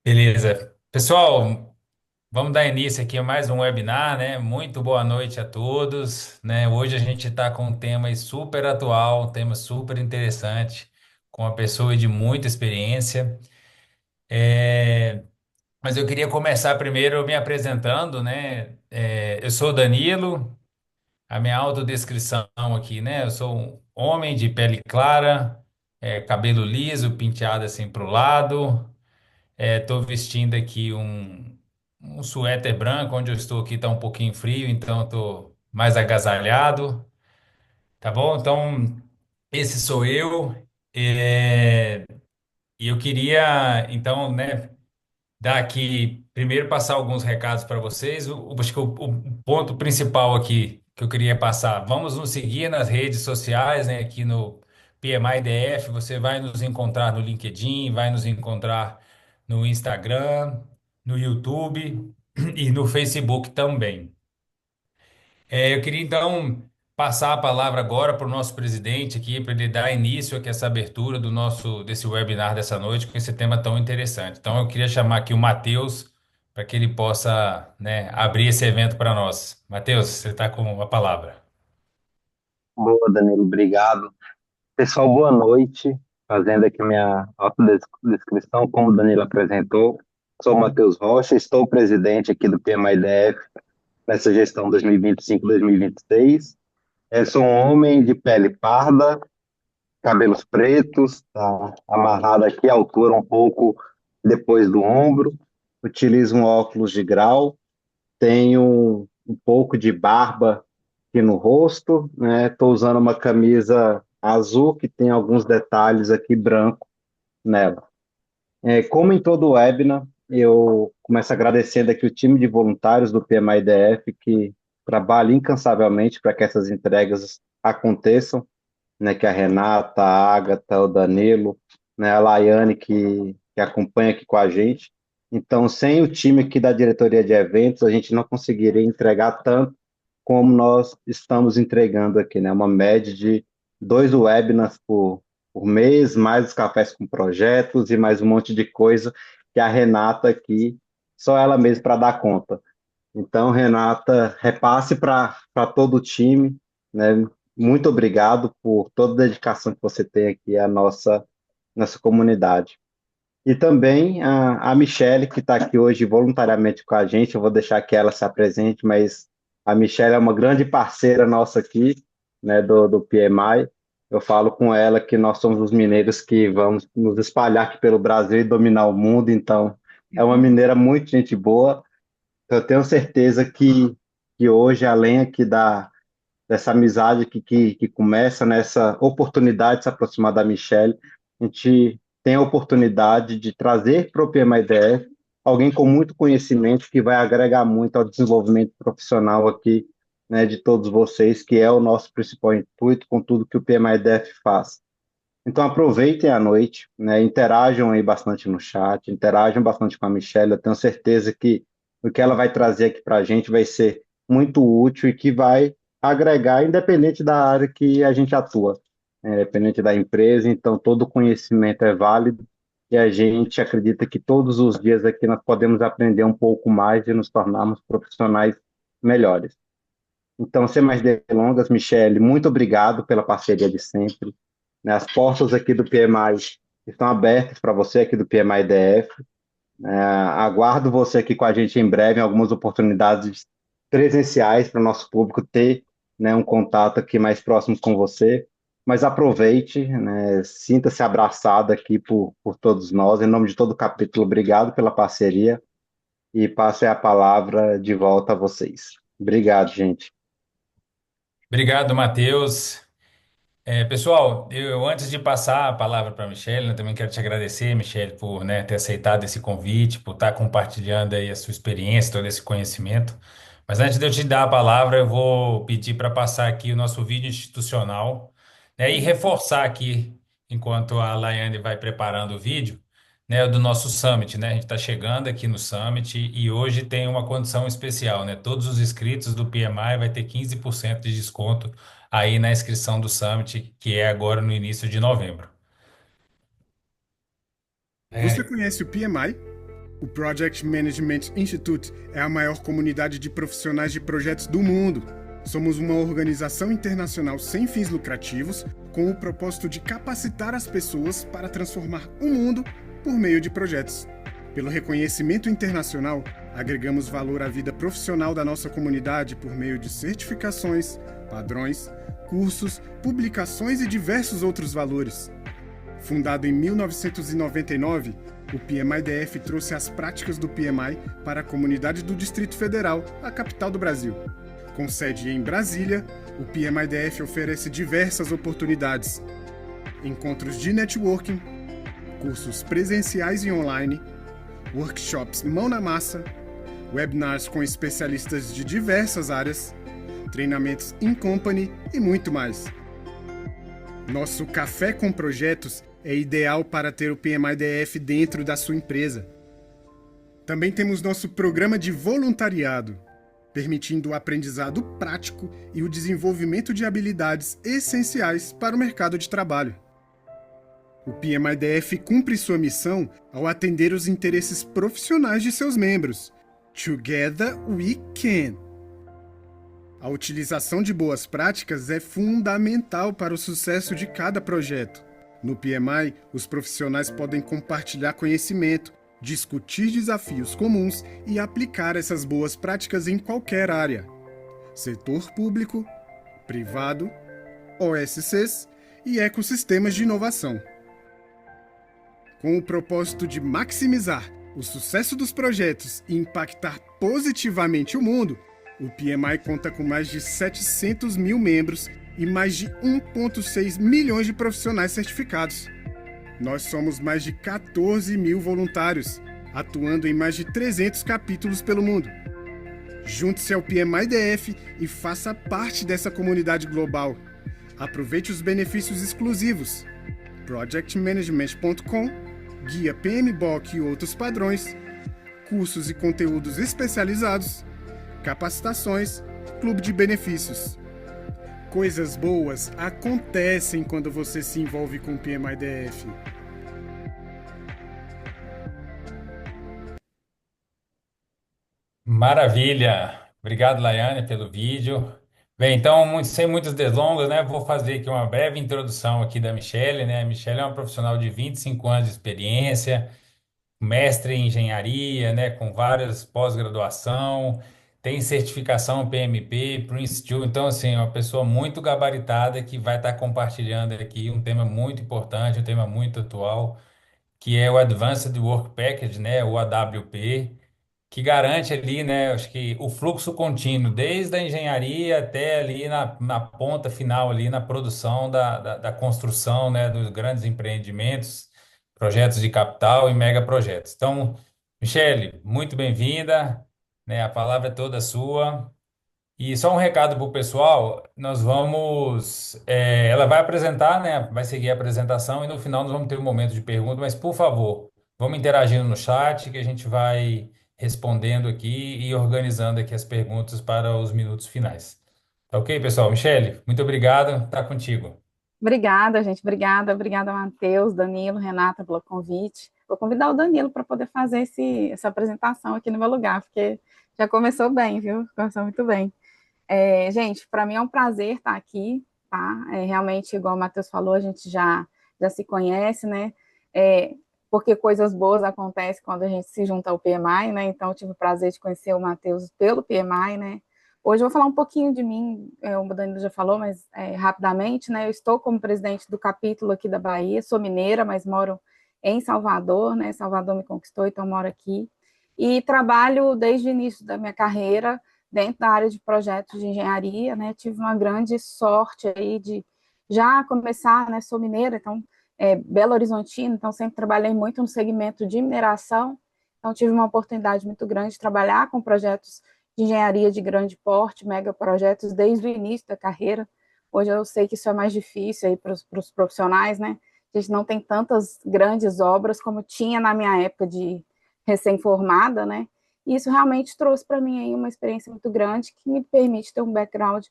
Beleza. Pessoal, vamos dar início aqui a mais um webinar, né? Muito boa noite a todos, né? Hoje a gente está com um tema aí super atual, um tema super interessante, com uma pessoa de muita experiência. Mas eu queria começar primeiro me apresentando, né? Eu sou o Danilo, a minha autodescrição aqui, né? Eu sou um homem de pele clara, cabelo liso, penteado assim para o lado. Estou vestindo aqui um suéter branco, onde eu estou aqui está um pouquinho frio, então estou mais agasalhado, tá bom? Então, esse sou eu. E eu queria, então, né, dar aqui, primeiro passar alguns recados para vocês. Acho que o ponto principal aqui que eu queria passar, vamos nos seguir nas redes sociais, né, aqui no PMI-DF, você vai nos encontrar no LinkedIn, vai nos encontrar no Instagram, no YouTube e no Facebook também. Eu queria então passar a palavra agora para o nosso presidente aqui, para ele dar início aqui a essa abertura do nosso desse webinar dessa noite com esse tema tão interessante. Então eu queria chamar aqui o Matheus para que ele possa, né, abrir esse evento para nós. Matheus, você está com a palavra. Boa, Danilo, obrigado. Pessoal, boa noite. Fazendo aqui minha autodescrição, como o Danilo apresentou. Sou o Matheus Rocha, estou presidente aqui do PMIDF nessa gestão 2025-2026. Sou um homem de pele parda, cabelos pretos, tá amarrado aqui à altura um pouco depois do ombro. Utilizo um óculos de grau, tenho um pouco de barba aqui no rosto, né? Estou usando uma camisa azul que tem alguns detalhes aqui branco nela. Como em todo webinar, eu começo agradecendo aqui o time de voluntários do PMIDF que trabalha incansavelmente para que essas entregas aconteçam, né? Que é a Renata, a Agatha, o Danilo, né? A Laiane que acompanha aqui com a gente. Então, sem o time aqui da diretoria de eventos, a gente não conseguiria entregar tanto como nós estamos entregando aqui, né? Uma média de 2 webinars por mês, mais os cafés com projetos e mais um monte de coisa que a Renata aqui, só ela mesma para dar conta. Então, Renata, repasse para todo o time, né? Muito obrigado por toda a dedicação que você tem aqui à nossa comunidade. E também a Michelle, que está aqui hoje voluntariamente com a gente, eu vou deixar que ela se apresente, mas a Michelle é uma grande parceira nossa aqui, né, do PMI. Eu falo com ela que nós somos os mineiros que vamos nos espalhar aqui pelo Brasil e dominar o mundo, então é uma mineira muito gente boa. Eu tenho certeza que hoje, além aqui dessa amizade que começa nessa oportunidade de se aproximar da Michelle, a gente tem a oportunidade de trazer para o PMIDF alguém com muito conhecimento que vai agregar muito ao desenvolvimento profissional aqui, né, de todos vocês, que é o nosso principal intuito com tudo que o PMIDF faz. Então aproveitem a noite, né, interajam aí bastante no chat, interajam bastante com a Michelle, eu tenho certeza que o que ela vai trazer aqui para a gente vai ser muito útil e que vai agregar, independente da área que a gente atua, independente da empresa, então todo conhecimento é válido e a gente acredita que todos os dias aqui nós podemos aprender um pouco mais e nos tornarmos profissionais melhores. Então, sem mais delongas, Michele, muito obrigado pela parceria de sempre, né? As portas aqui do PMI estão abertas para você aqui do PMI DF. Aguardo você aqui com a gente em breve em algumas oportunidades presenciais para o nosso público ter, né, um contato aqui mais próximo com você. Mas aproveite, né, sinta-se abraçado aqui por todos nós. Em nome de todo o capítulo, obrigado pela parceria e passe a palavra de volta a vocês. Obrigado, gente. Obrigado, Matheus. Pessoal, eu antes de passar a palavra para a Michelle, eu também quero te agradecer, Michelle, por, né, ter aceitado esse convite, por estar compartilhando aí a sua experiência, todo esse conhecimento. Mas antes de eu te dar a palavra, eu vou pedir para passar aqui o nosso vídeo institucional, né, e reforçar aqui, enquanto a Laiane vai preparando o vídeo, né, do nosso Summit, né? A gente está chegando aqui no Summit e hoje tem uma condição especial, né? Todos os inscritos do PMI vai ter 15% de desconto aí na inscrição do Summit, que é agora no início de novembro. Você É, conhece o PMI? O Project Management Institute é a maior comunidade de profissionais de projetos do mundo. Somos uma organização internacional sem fins lucrativos, com o propósito de capacitar as pessoas para transformar o mundo por meio de projetos. Pelo reconhecimento internacional, agregamos valor à vida profissional da nossa comunidade por meio de certificações, padrões, cursos, publicações e diversos outros valores. Fundado em 1999, o PMI-DF trouxe as práticas do PMI para a comunidade do Distrito Federal, a capital do Brasil. Com sede em Brasília, o PMI-DF oferece diversas oportunidades: encontros de networking, cursos presenciais e online, workshops mão na massa, webinars com especialistas de diversas áreas, treinamentos in company e muito mais. Nosso café com projetos é ideal para ter o PMI-DF dentro da sua empresa. Também temos nosso programa de voluntariado, permitindo o aprendizado prático e o desenvolvimento de habilidades essenciais para o mercado de trabalho. O PMI-DF cumpre sua missão ao atender os interesses profissionais de seus membros. Together we can! A utilização de boas práticas é fundamental para o sucesso de cada projeto. No PMI, os profissionais podem compartilhar conhecimento, discutir desafios comuns e aplicar essas boas práticas em qualquer área: setor público, privado, OSCs e ecossistemas de inovação. Com o propósito de maximizar o sucesso dos projetos e impactar positivamente o mundo, o PMI conta com mais de 700 mil membros e mais de 1,6 milhões de profissionais certificados. Nós somos mais de 14 mil voluntários, atuando em mais de 300 capítulos pelo mundo. Junte-se ao PMI-DF e faça parte dessa comunidade global. Aproveite os benefícios exclusivos: projectmanagement.com, guia PMBOK e outros padrões, cursos e conteúdos especializados, capacitações, clube de benefícios. Coisas boas acontecem quando você se envolve com o PMI-DF. Maravilha! Obrigado, Laiane, pelo vídeo. Bem, então, sem muitas delongas, né? Vou fazer aqui uma breve introdução aqui da Michelle, né? A Michelle é uma profissional de 25 anos de experiência, mestre em engenharia, né? Com várias pós-graduação, tem certificação PMP, Prince2. Então, assim, é uma pessoa muito gabaritada que vai estar compartilhando aqui um tema muito importante, um tema muito atual, que é o Advanced Work Package, né? O AWP, que garante ali, né, acho que o fluxo contínuo, desde a engenharia até ali na ponta final, ali na produção da construção, né, dos grandes empreendimentos, projetos de capital e megaprojetos. Então, Michele, muito bem-vinda, né, a palavra é toda sua. E só um recado para o pessoal, nós vamos, ela vai apresentar, né? Vai seguir a apresentação e no final nós vamos ter um momento de pergunta, mas por favor, vamos interagindo no chat que a gente vai respondendo aqui e organizando aqui as perguntas para os minutos finais. Tá ok, pessoal? Michele, muito obrigado, tá contigo. Obrigada, gente. Obrigada, Matheus, Danilo, Renata, pelo convite. Vou convidar o Danilo para poder fazer essa apresentação aqui no meu lugar, porque já começou bem, viu? Começou muito bem. Gente, para mim é um prazer estar aqui, tá? Realmente, igual o Matheus falou, a gente já se conhece, né? Porque coisas boas acontecem quando a gente se junta ao PMI, né? Então, eu tive o prazer de conhecer o Matheus pelo PMI, né? Hoje eu vou falar um pouquinho de mim, o Danilo já falou, mas rapidamente, né? Eu estou como presidente do capítulo aqui da Bahia, sou mineira, mas moro em Salvador, né? Salvador me conquistou, então moro aqui. E trabalho desde o início da minha carreira dentro da área de projetos de engenharia, né? Tive uma grande sorte aí de já começar, né? Sou mineira, então Belo Horizontino, então sempre trabalhei muito no segmento de mineração, então tive uma oportunidade muito grande de trabalhar com projetos de engenharia de grande porte, megaprojetos, desde o início da carreira. Hoje eu sei que isso é mais difícil aí para os profissionais, né? A gente não tem tantas grandes obras como tinha na minha época de recém-formada, né? E isso realmente trouxe para mim aí uma experiência muito grande que me permite ter um background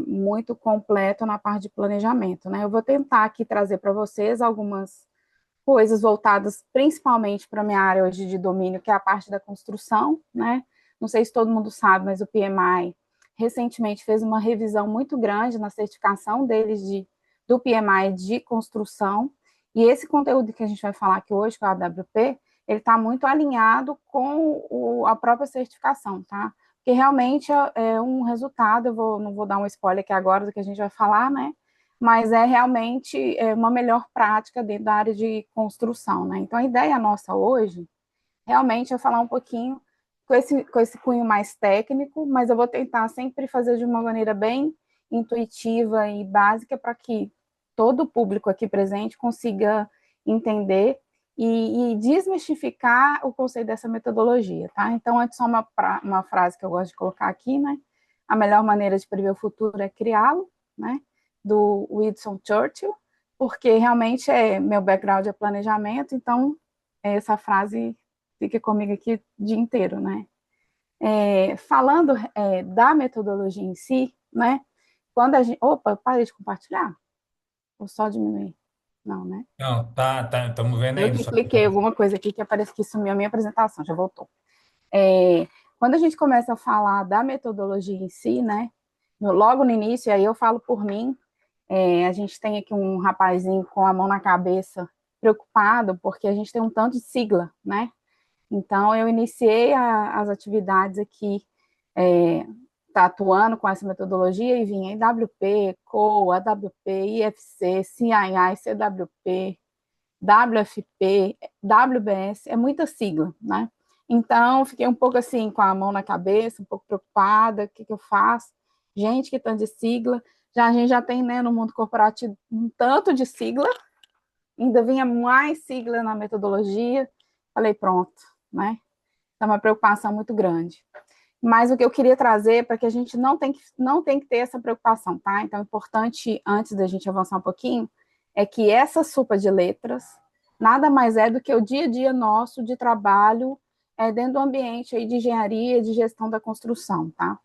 muito completo na parte de planejamento, né? Eu vou tentar aqui trazer para vocês algumas coisas voltadas principalmente para a minha área hoje de domínio, que é a parte da construção, né? Não sei se todo mundo sabe, mas o PMI recentemente fez uma revisão muito grande na certificação deles do PMI de construção, e esse conteúdo que a gente vai falar aqui hoje, que é o AWP, ele está muito alinhado com a própria certificação, tá? Porque realmente é um resultado, não vou dar um spoiler aqui agora do que a gente vai falar, né? Mas é realmente uma melhor prática dentro da área de construção, né? Então, a ideia nossa hoje, realmente, é falar um pouquinho com esse cunho mais técnico, mas eu vou tentar sempre fazer de uma maneira bem intuitiva e básica para que todo o público aqui presente consiga entender e desmistificar o conceito dessa metodologia, tá? Então, antes só uma frase que eu gosto de colocar aqui, né? A melhor maneira de prever o futuro é criá-lo, né? Do Winston Churchill, porque realmente meu background é planejamento, então essa frase fica comigo aqui o dia inteiro, né? Falando da metodologia em si, né? Quando a gente... Opa, eu parei de compartilhar? Ou só diminuir? Não, né? Não, estamos vendo Eu aí. que cliquei alguma coisa aqui que parece que sumiu a minha apresentação, já voltou. Quando a gente começa a falar da metodologia em si, né? Logo no início, aí eu falo por mim, a gente tem aqui um rapazinho com a mão na cabeça, preocupado, porque a gente tem um tanto de sigla, né? Então, eu iniciei as atividades aqui, atuando com essa metodologia, e vinha IWP, COA, AWP, IFC, CII, CWP, WFP, WBS, é muita sigla, né? Então, fiquei um pouco assim, com a mão na cabeça, um pouco preocupada, o que eu faço? Gente, que tanto de sigla. A gente já tem, né, no mundo corporativo, um tanto de sigla, ainda vinha mais sigla na metodologia. Falei, pronto, né? É uma preocupação muito grande. Mas o que eu queria trazer para que a gente não tem que ter essa preocupação, tá? Então, é importante, antes da gente avançar um pouquinho, é que essa sopa de letras nada mais é do que o dia a dia nosso de trabalho dentro do ambiente aí de engenharia, de gestão da construção, tá?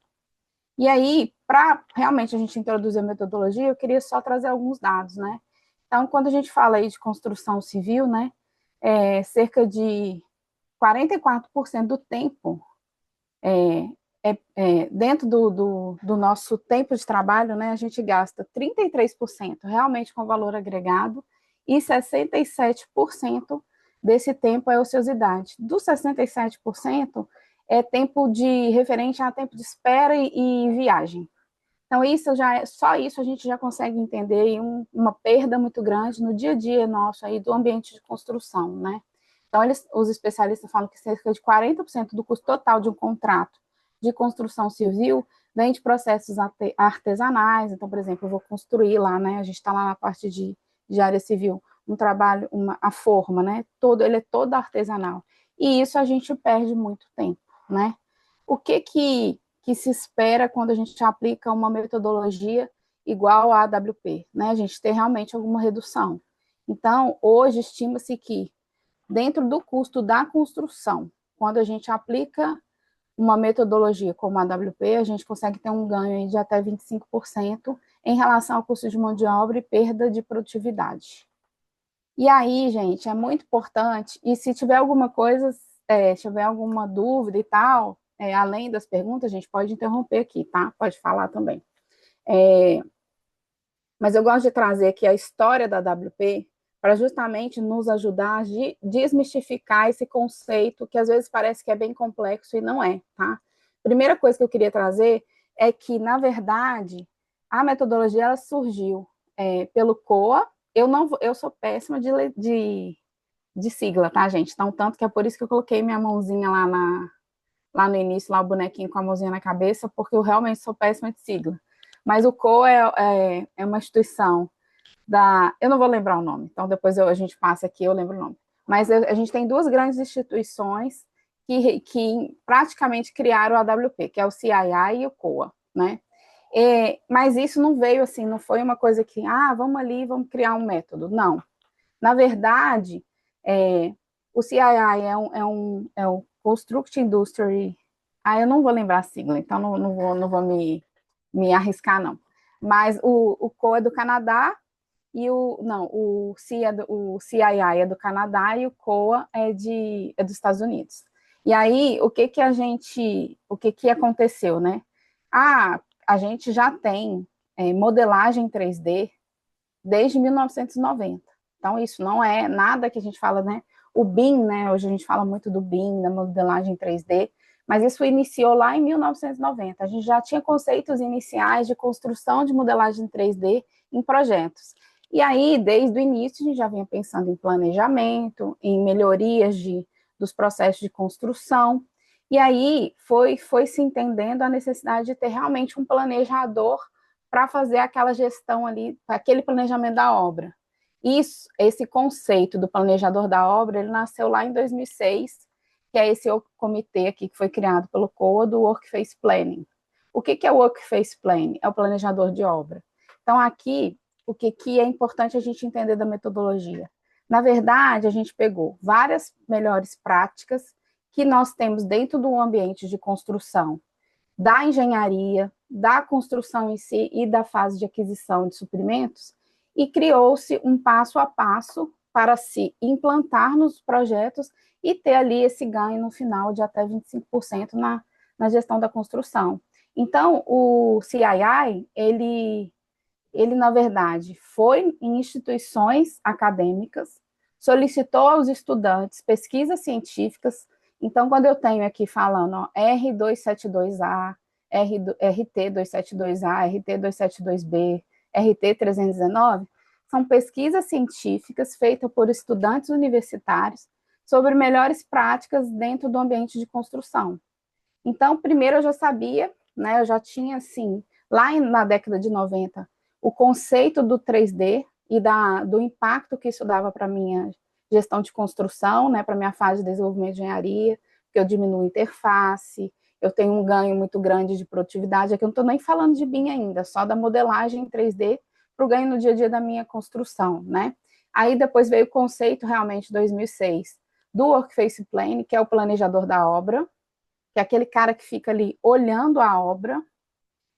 E aí, para realmente a gente introduzir a metodologia, eu queria só trazer alguns dados, né? Então, quando a gente fala aí de construção civil, né, cerca de 44% do tempo dentro do nosso tempo de trabalho, né, a gente gasta 33% realmente com valor agregado e 67% desse tempo é ociosidade. Dos 67% é tempo de referente a tempo de espera e viagem. Então, só isso a gente já consegue entender uma perda muito grande no dia a dia nosso aí do ambiente de construção, né? Então, os especialistas falam que cerca de 40% do custo total de um contrato de construção civil vem de processos artesanais. Então, por exemplo, eu vou construir lá, né? A gente está lá na parte de área civil, um trabalho, a forma, né? Ele é todo artesanal. E isso a gente perde muito tempo, né? O que se espera quando a gente aplica uma metodologia igual à AWP, né? A gente tem realmente alguma redução. Então, hoje estima-se que dentro do custo da construção, quando a gente aplica uma metodologia como a AWP, a gente consegue ter um ganho de até 25% em relação ao custo de mão de obra e perda de produtividade. E aí, gente, é muito importante, e se tiver alguma coisa, se tiver alguma dúvida e tal, além das perguntas, a gente pode interromper aqui, tá? Pode falar também. Mas eu gosto de trazer aqui a história da AWP para justamente nos ajudar a desmistificar esse conceito que às vezes parece que é bem complexo e não é, tá? Primeira coisa que eu queria trazer é que, na verdade, a metodologia ela surgiu pelo COA. Eu sou péssima de sigla, tá, gente? Então, tanto que é por isso que eu coloquei minha mãozinha lá no início, lá o bonequinho com a mãozinha na cabeça, porque eu realmente sou péssima de sigla. Mas o COA é uma instituição eu não vou lembrar o nome, então depois a gente passa aqui, eu lembro o nome. Mas a gente tem duas grandes instituições que praticamente criaram o AWP, que é o CII e o COA, né? Mas isso não veio assim, não foi uma coisa que, vamos ali, vamos criar um método. Não. Na verdade, o CII é o Construct Industry. Eu não vou lembrar a sigla, então não vou me arriscar, não. Mas o COA é do Canadá e o o CII é do Canadá e o COA é dos Estados Unidos. E aí, o que que aconteceu, né? A gente já tem modelagem 3D desde 1990. Então, isso não é nada que a gente fala, né? O BIM, né? Hoje a gente fala muito do BIM, da modelagem 3D, mas isso iniciou lá em 1990. A gente já tinha conceitos iniciais de construção de modelagem 3D em projetos. E aí, desde o início, a gente já vinha pensando em planejamento, em melhorias dos processos de construção. E aí foi se entendendo a necessidade de ter realmente um planejador para fazer aquela gestão ali, aquele planejamento da obra. Esse conceito do planejador da obra, ele nasceu lá em 2006, que é esse comitê aqui que foi criado pelo COA do Workplace Planning. O que é o Workplace Planning? É o planejador de obra. Então, aqui, o que é importante a gente entender da metodologia? Na verdade, a gente pegou várias melhores práticas que nós temos dentro do ambiente de construção, da engenharia, da construção em si e da fase de aquisição de suprimentos, e criou-se um passo a passo para se implantar nos projetos e ter ali esse ganho no final de até 25% na gestão da construção. Então, o CII, ele, na verdade, foi em instituições acadêmicas, solicitou aos estudantes pesquisas científicas. Então, quando eu tenho aqui falando ó, R272A, RT272A, RT272B, RT319, são pesquisas científicas feitas por estudantes universitários sobre melhores práticas dentro do ambiente de construção. Então, primeiro eu já sabia, né, eu já tinha, assim, lá na década de 90, o conceito do 3D e do impacto que isso dava para a minha gestão de construção, né, para a minha fase de desenvolvimento de engenharia, que eu diminuo interface, eu tenho um ganho muito grande de produtividade, aqui eu não estou nem falando de BIM ainda, só da modelagem em 3D para o ganho no dia a dia da minha construção, né? Aí depois veio o conceito, realmente, em 2006, do Workplace Planning, que é o planejador da obra, que é aquele cara que fica ali olhando a obra,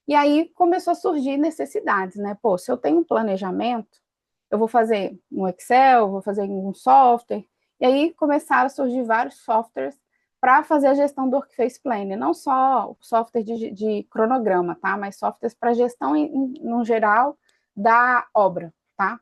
e aí começou a surgir necessidades, né? Pô, se eu tenho um planejamento, eu vou fazer um Excel, vou fazer um software, e aí começaram a surgir vários softwares para fazer a gestão do Workplace Planner, não só o software de cronograma, tá? Mas softwares para gestão, no geral, da obra, tá?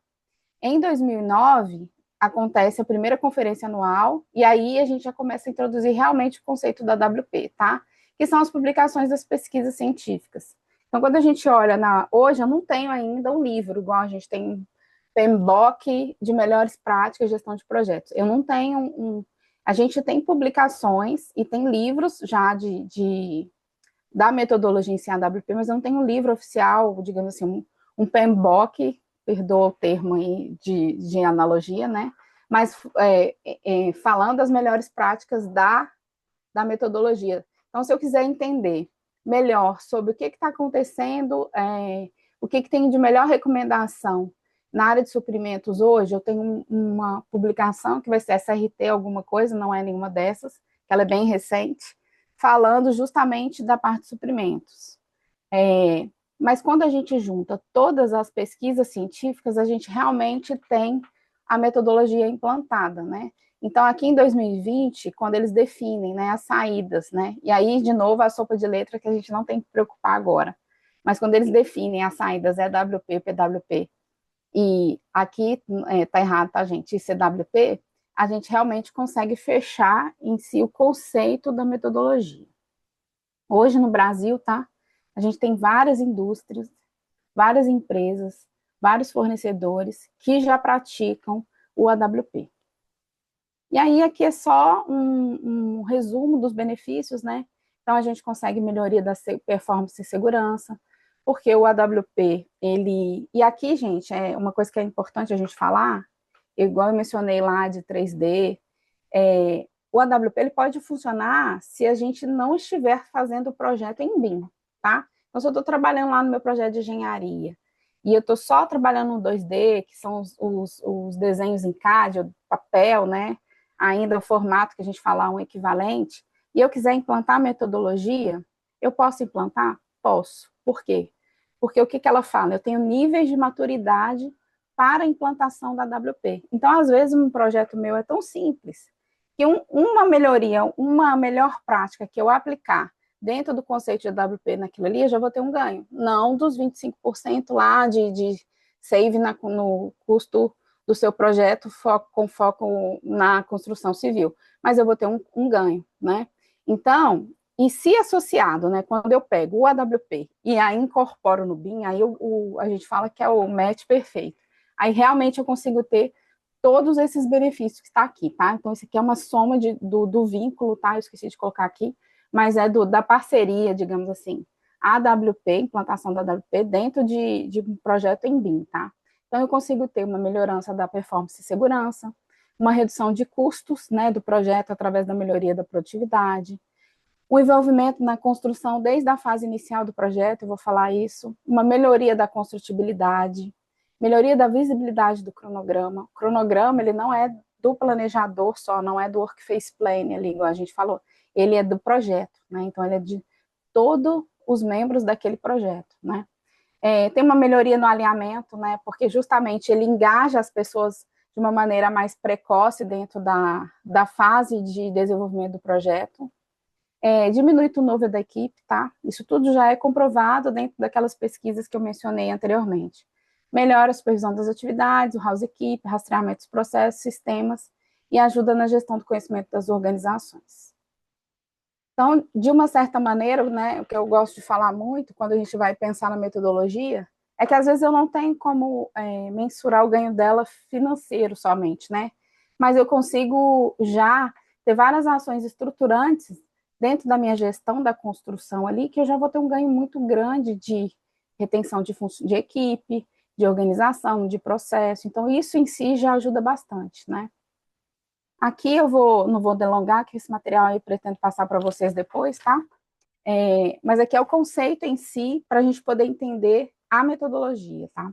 Em 2009, acontece a primeira conferência anual, e aí a gente já começa a introduzir realmente o conceito da WP, tá? Que são as publicações das pesquisas científicas. Então, quando a gente olha hoje, eu não tenho ainda um livro, igual a gente tem um PMBOK de melhores práticas de gestão de projetos. Eu não tenho a gente tem publicações e tem livros já da metodologia em si, a WP, mas eu não tenho um livro oficial, digamos assim, um PMBOK, perdoa o termo aí de analogia, né? Mas falando das melhores práticas da metodologia. Então, se eu quiser entender melhor sobre o que está acontecendo, o que tem de melhor recomendação na área de suprimentos hoje, eu tenho uma publicação que vai ser SRT alguma coisa, não é nenhuma dessas, que ela é bem recente, falando justamente da parte de suprimentos. Mas quando a gente junta todas as pesquisas científicas, a gente realmente tem a metodologia implantada, né? Então, aqui em 2020, quando eles definem, né, as saídas, né, e aí, de novo, a sopa de letra que a gente não tem que preocupar agora, mas quando eles definem as saídas EWP, PWP, e aqui tá errado, tá, gente, CWP, a gente realmente consegue fechar em si o conceito da metodologia. Hoje, no Brasil, tá, a gente tem várias indústrias, várias empresas, vários fornecedores que já praticam o AWP. E aí, aqui é só um resumo dos benefícios, né? Então, a gente consegue melhoria da performance e segurança, porque o AWP, ele... E aqui, gente, é uma coisa que é importante a gente falar, igual eu mencionei lá de 3D, o AWP ele pode funcionar se a gente não estiver fazendo o projeto em BIM, tá? Então, se eu estou trabalhando lá no meu projeto de engenharia, e eu estou só trabalhando no 2D, que são os desenhos em CAD, papel, né? Ainda o formato que a gente fala um equivalente, e eu quiser implantar a metodologia, eu posso implantar? Posso. Por quê? Porque o que ela fala? Eu tenho níveis de maturidade para a implantação da AWP. Então, às vezes, um projeto meu é tão simples que uma melhoria, uma melhor prática que eu aplicar dentro do conceito de AWP naquilo ali, eu já vou ter um ganho. Não dos 25% lá de save no custo do seu projeto com foco na construção civil, mas eu vou ter um ganho, né? Então, e se associado, né, quando eu pego o AWP e aí incorporo no BIM, aí a gente fala que é o match perfeito. Aí realmente eu consigo ter todos esses benefícios que está aqui, tá? Então, isso aqui é uma soma do vínculo, tá? Eu esqueci de colocar aqui, mas é da parceria, digamos assim, a AWP, implantação da AWP dentro de um projeto em BIM, tá? Então, eu consigo ter uma melhorança da performance e segurança, uma redução de custos, né, do projeto através da melhoria da produtividade, o envolvimento na construção desde a fase inicial do projeto, eu vou falar isso, uma melhoria da construtibilidade, melhoria da visibilidade do cronograma. O cronograma, ele não é do planejador só, não é do workface plan ali, igual a gente falou, ele é do projeto, né? Então, ele é de todos os membros daquele projeto, né? Tem uma melhoria no alinhamento, né? Porque justamente ele engaja as pessoas de uma maneira mais precoce dentro da fase de desenvolvimento do projeto. Diminui o turnover da equipe, tá? Isso tudo já é comprovado dentro daquelas pesquisas que eu mencionei anteriormente. Melhora a supervisão das atividades, o house equipe, rastreamento dos processos, sistemas e ajuda na gestão do conhecimento das organizações. Então, de uma certa maneira, né, o que eu gosto de falar muito, quando a gente vai pensar na metodologia, é que às vezes eu não tenho como mensurar o ganho dela financeiro somente, né? Mas eu consigo já ter várias ações estruturantes dentro da minha gestão da construção ali, que eu já vou ter um ganho muito grande de retenção de equipe, de organização, de processo. Então, isso em si já ajuda bastante, né? Aqui eu não vou delongar, que esse material aí eu pretendo passar para vocês depois, tá? Mas aqui é o conceito em si, para a gente poder entender a metodologia, tá?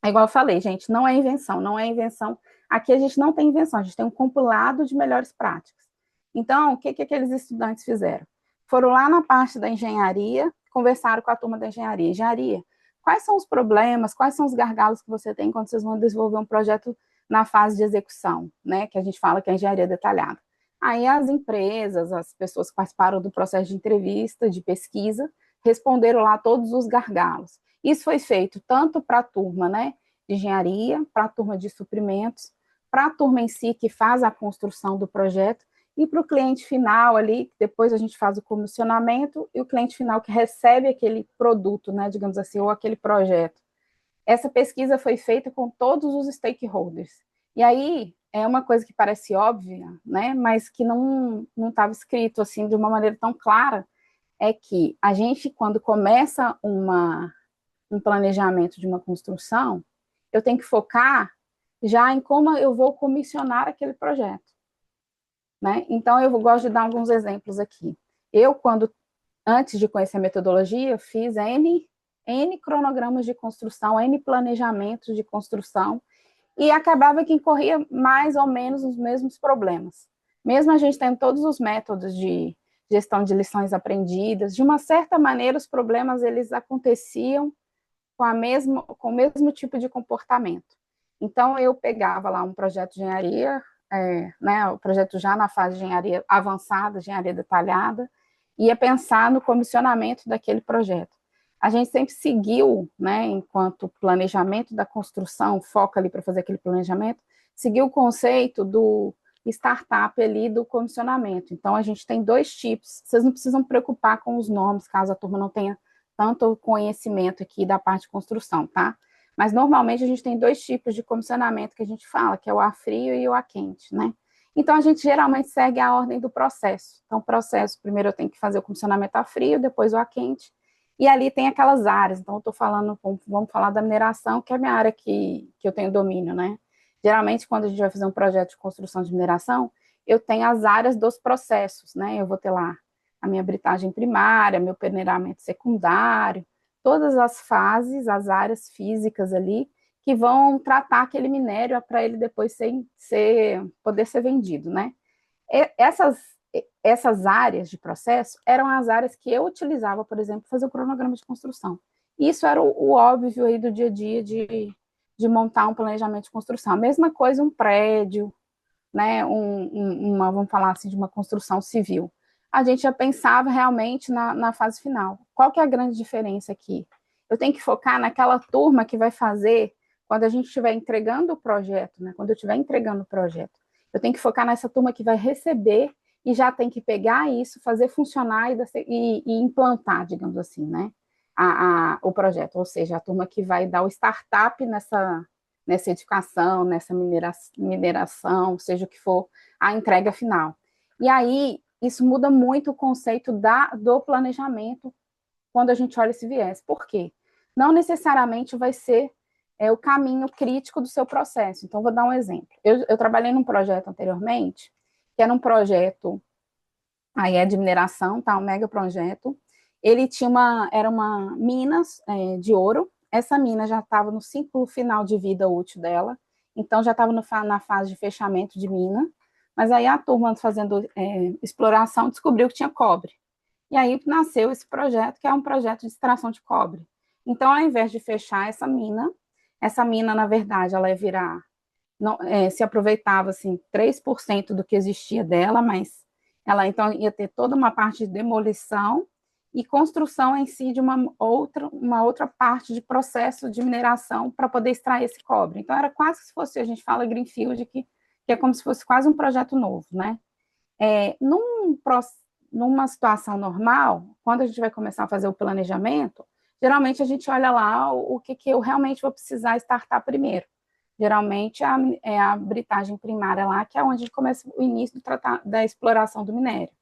É igual eu falei, gente, não é invenção, não é invenção. Aqui a gente não tem invenção, a gente tem um compilado de melhores práticas. Então, o que aqueles estudantes fizeram? Foram lá na parte da engenharia, conversaram com a turma da engenharia. Engenharia, quais são os problemas, quais são os gargalos que você tem quando vocês vão desenvolver um projeto na fase de execução, né? Que a gente fala que é a engenharia detalhada. Aí as empresas, as pessoas que participaram do processo de entrevista, de pesquisa, responderam lá todos os gargalos. Isso foi feito tanto para a turma, né, de engenharia, para a turma de suprimentos, para a turma em si que faz a construção do projeto e para o cliente final ali, depois a gente faz o comissionamento e o cliente final que recebe aquele produto, né, digamos assim, ou aquele projeto. Essa pesquisa foi feita com todos os stakeholders. E aí, é uma coisa que parece óbvia, né, mas que não estava escrito assim de uma maneira tão clara, é que a gente, quando começa um planejamento de uma construção, eu tenho que focar já em como eu vou comissionar aquele projeto, né? Então, eu gosto de dar alguns exemplos aqui. Eu, antes de conhecer a metodologia, fiz N cronogramas de construção, N planejamentos de construção, e acabava que incorria mais ou menos os mesmos problemas. Mesmo a gente tendo todos os métodos de gestão de lições aprendidas, de uma certa maneira, os problemas, eles aconteciam com o mesmo tipo de comportamento. Então, eu pegava lá um projeto de engenharia, né, o projeto já na fase de engenharia avançada, engenharia detalhada, ia pensar no comissionamento daquele projeto. A gente sempre seguiu, né, enquanto planejamento da construção, foca ali para fazer aquele planejamento, seguiu o conceito do startup ali do comissionamento. Então, a gente tem dois tipos, vocês não precisam preocupar com os nomes, caso a turma não tenha tanto conhecimento aqui da parte de construção, tá? Mas, normalmente, a gente tem dois tipos de comissionamento que a gente fala, que é o ar frio e o ar quente, né? Então, a gente geralmente segue a ordem do processo. Então, o processo, primeiro eu tenho que fazer o comissionamento a frio, depois o ar quente, e ali tem aquelas áreas. Então, eu estou falando, vamos falar da mineração, que é a minha área que eu tenho domínio, né? Geralmente, quando a gente vai fazer um projeto de construção de mineração, eu tenho as áreas dos processos, né? Eu vou ter lá a minha britagem primária, meu peneiramento secundário, todas as fases, as áreas físicas ali, que vão tratar aquele minério para ele depois poder ser vendido, né? Essas áreas de processo eram as áreas que eu utilizava, por exemplo, para fazer o cronograma de construção. Isso era o óbvio aí do dia a dia de montar um planejamento de construção. A mesma coisa um prédio, né, vamos falar assim, de uma construção civil. A gente já pensava realmente na fase final. Qual que é a grande diferença aqui? Eu tenho que focar naquela turma que vai fazer, quando a gente estiver entregando o projeto, né, quando eu estiver entregando o projeto, eu tenho que focar nessa turma que vai receber e já tem que pegar isso, fazer funcionar e implantar, digamos assim, né, o projeto, ou seja, a turma que vai dar o startup nessa edificação, nessa mineração, seja o que for, a entrega final. E aí, isso muda muito o conceito do planejamento quando a gente olha esse viés. Por quê? Não necessariamente vai ser o caminho crítico do seu processo. Então, vou dar um exemplo. Eu trabalhei num projeto anteriormente, que era um projeto, aí é de mineração, tá? Um mega projeto. Ele era uma minas de ouro. Essa mina já estava no ciclo final de vida útil dela, então já estava na fase de fechamento de mina, mas aí a turma fazendo exploração descobriu que tinha cobre. E aí nasceu esse projeto, que é um projeto de extração de cobre. Então, ao invés de fechar essa mina, na verdade, ela ia virar, não, se aproveitava, assim, 3% do que existia dela, mas ela, então, ia ter toda uma parte de demolição e construção em si de uma outra parte de processo de mineração para poder extrair esse cobre. Então, era quase que se fosse, a gente fala greenfield, que é como se fosse quase um projeto novo, né? Numa situação normal, quando a gente vai começar a fazer o planejamento, geralmente a gente olha lá o que eu realmente vou precisar startar primeiro. Geralmente é a britagem primária lá, que é onde começa o início da exploração do minério.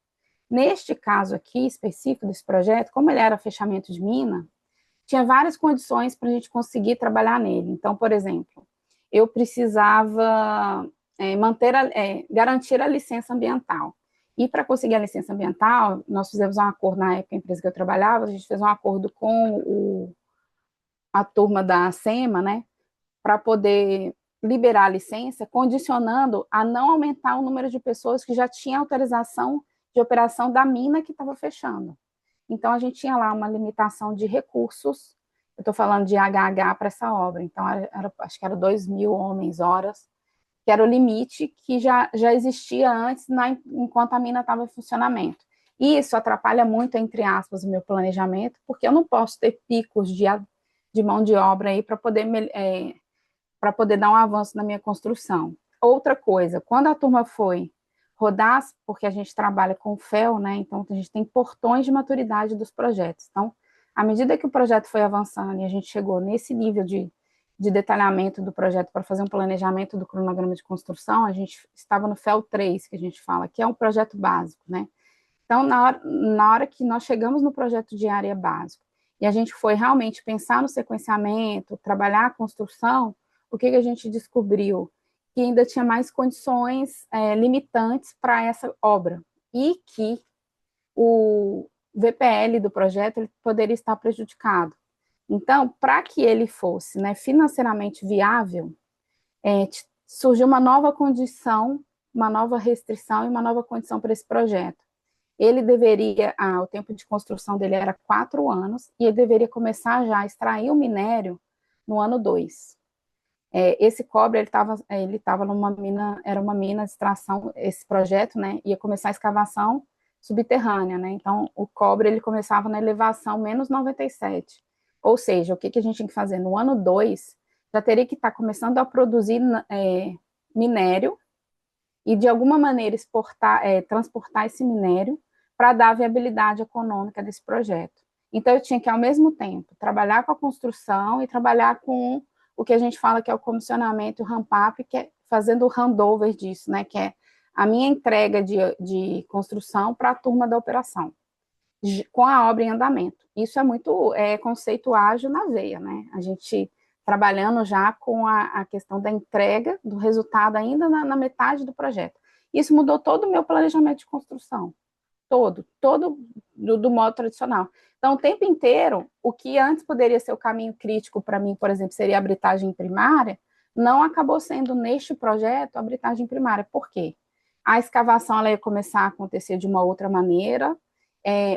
Neste caso aqui, específico desse projeto, como ele era fechamento de mina, tinha várias condições para a gente conseguir trabalhar nele. Então, por exemplo, eu precisava garantir a licença ambiental. E para conseguir a licença ambiental, nós fizemos um acordo na época, a empresa que eu trabalhava, a gente fez um acordo com a turma da SEMA, né, para poder liberar a licença, condicionando a não aumentar o número de pessoas que já tinham autorização de operação da mina que estava fechando. Então, a gente tinha lá uma limitação de recursos, eu estou falando de HH para essa obra, então, acho que era 2.000 homens-horas, que era o limite que já existia antes, enquanto a mina estava em funcionamento. E isso atrapalha muito, entre aspas, o meu planejamento, porque eu não posso ter picos de mão de obra aí para poder dar um avanço na minha construção. Outra coisa, quando a turma foi rodar, porque a gente trabalha com FEL, né, então a gente tem portões de maturidade dos projetos. Então, à medida que o projeto foi avançando e a gente chegou nesse nível de detalhamento do projeto para fazer um planejamento do cronograma de construção, a gente estava no FEL 3, que a gente fala, que é um projeto básico, né? Então, na hora que nós chegamos no projeto de área básico e a gente foi realmente pensar no sequenciamento, trabalhar a construção, o que a gente descobriu? Que ainda tinha mais condições limitantes para essa obra e que o VPL do projeto ele poderia estar prejudicado. Então, para que ele fosse, né, financeiramente viável, surgiu uma nova condição, uma nova restrição e uma nova condição para esse projeto. Ele deveria, o tempo de construção dele era 4 anos, e ele deveria começar já a extrair o minério no ano 2. Esse cobre, ele estava numa mina, era uma mina de extração, esse projeto, né, ia começar a escavação subterrânea, né, então o cobre, ele começava na elevação menos 97. Ou seja, o que a gente tem que fazer? No ano 2, já teria que estar começando a produzir minério e, de alguma maneira, transportar esse minério para dar viabilidade econômica desse projeto. Então, eu tinha que, ao mesmo tempo, trabalhar com a construção e trabalhar com o que a gente fala que é o comissionamento, o ramp-up, que é fazendo o handover disso, né, que é a minha entrega de construção para a turma da operação, com a obra em andamento. Isso é muito conceito ágil na veia, né? A gente trabalhando já com a questão da entrega do resultado ainda na metade do projeto. Isso mudou todo o meu planejamento de construção, todo do modo tradicional. Então, o tempo inteiro, o que antes poderia ser o caminho crítico para mim, por exemplo, seria a britagem primária, não acabou sendo neste projeto a britagem primária. Por quê? A escavação ela ia começar a acontecer de uma outra maneira,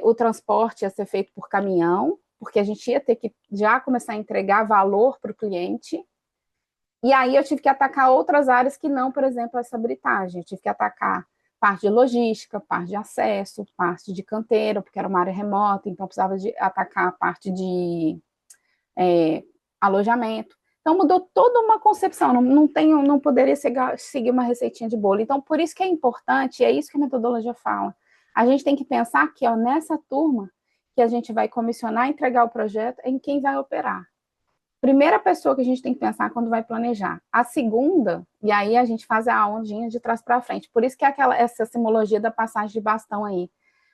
o transporte ia ser feito por caminhão, porque a gente ia ter que já começar a entregar valor para o cliente, E aí eu tive que atacar outras áreas que não, por exemplo, essa britagem. Eu tive que atacar parte de logística, parte de acesso, parte de canteiro, porque era uma área remota, então precisava de atacar a parte de alojamento. Então mudou toda uma concepção, não poderia seguir uma receitinha de bolo. Então, por isso que é importante, e é isso que a metodologia fala. A gente tem que pensar que, ó, nessa turma que a gente vai comissionar e entregar o projeto, é em quem vai operar. Primeira pessoa que a gente tem que pensar quando vai planejar. A segunda, e aí a gente faz a ondinha de trás para frente. Por isso que é essa simbologia da passagem de bastão aí.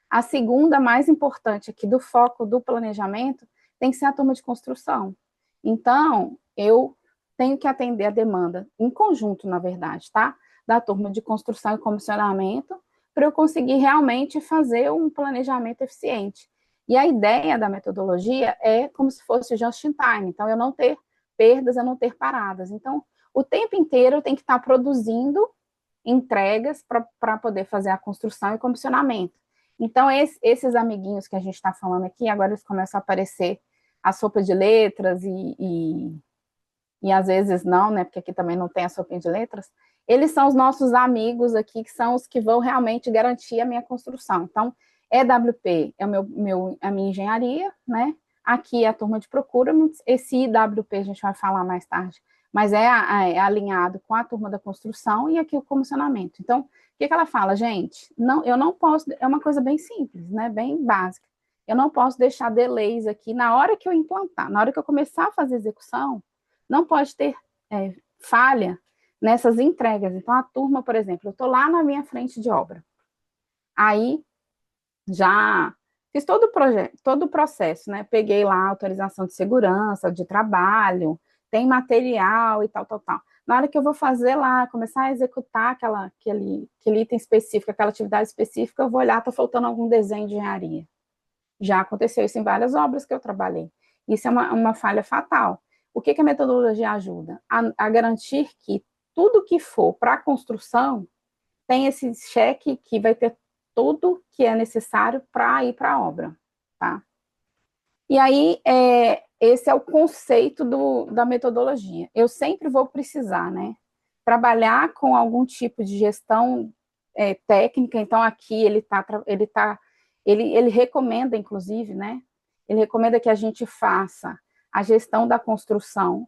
A segunda, mais importante aqui do foco do planejamento, tem que ser a turma de construção. Então, eu tenho que atender a demanda em conjunto, na verdade, tá? Da turma de construção e comissionamento, para eu conseguir realmente fazer um planejamento eficiente. E a ideia da metodologia é como se fosse just in time, então eu não ter perdas, eu não ter paradas. Então, o tempo inteiro eu tenho que estar produzindo entregas para poder fazer a construção e comissionamento. Então, esses amiguinhos que a gente está falando aqui, agora eles começam a aparecer a sopa de letras e às vezes não, né, porque aqui também não tem a sopinha de letras, eles são os nossos amigos aqui, que são os que vão realmente garantir a minha construção. Então, EWP é a minha engenharia, né? Aqui é a turma de procurement, esse IWP a gente vai falar mais tarde, mas é alinhado com a turma da construção e aqui o comissionamento. Então, o que ela fala, gente? Não, eu não posso, é uma coisa bem simples, né? Bem básica. Eu não posso deixar delays aqui na hora que eu implantar, na hora que eu começar a fazer execução, não pode ter falha nessas entregas. Então, a turma, por exemplo, eu estou lá na minha frente de obra. Aí, já fiz todo o projeto, todo o processo, né? Peguei lá a autorização de segurança, de trabalho, tem material e tal, tal, tal. Na hora que eu vou fazer lá, começar a executar aquele item específico, aquela atividade específica, eu vou olhar, está faltando algum desenho de engenharia. Já aconteceu isso em várias obras que eu trabalhei. Isso é uma falha fatal. O que a metodologia ajuda? A garantir que tudo que for para a construção tem esse cheque que vai ter tudo que é necessário para ir para a obra, tá? E aí, esse é o conceito da metodologia. Eu sempre vou precisar, né, trabalhar com algum tipo de gestão técnica. Então, aqui ele recomenda, inclusive, né, ele recomenda que a gente faça a gestão da construção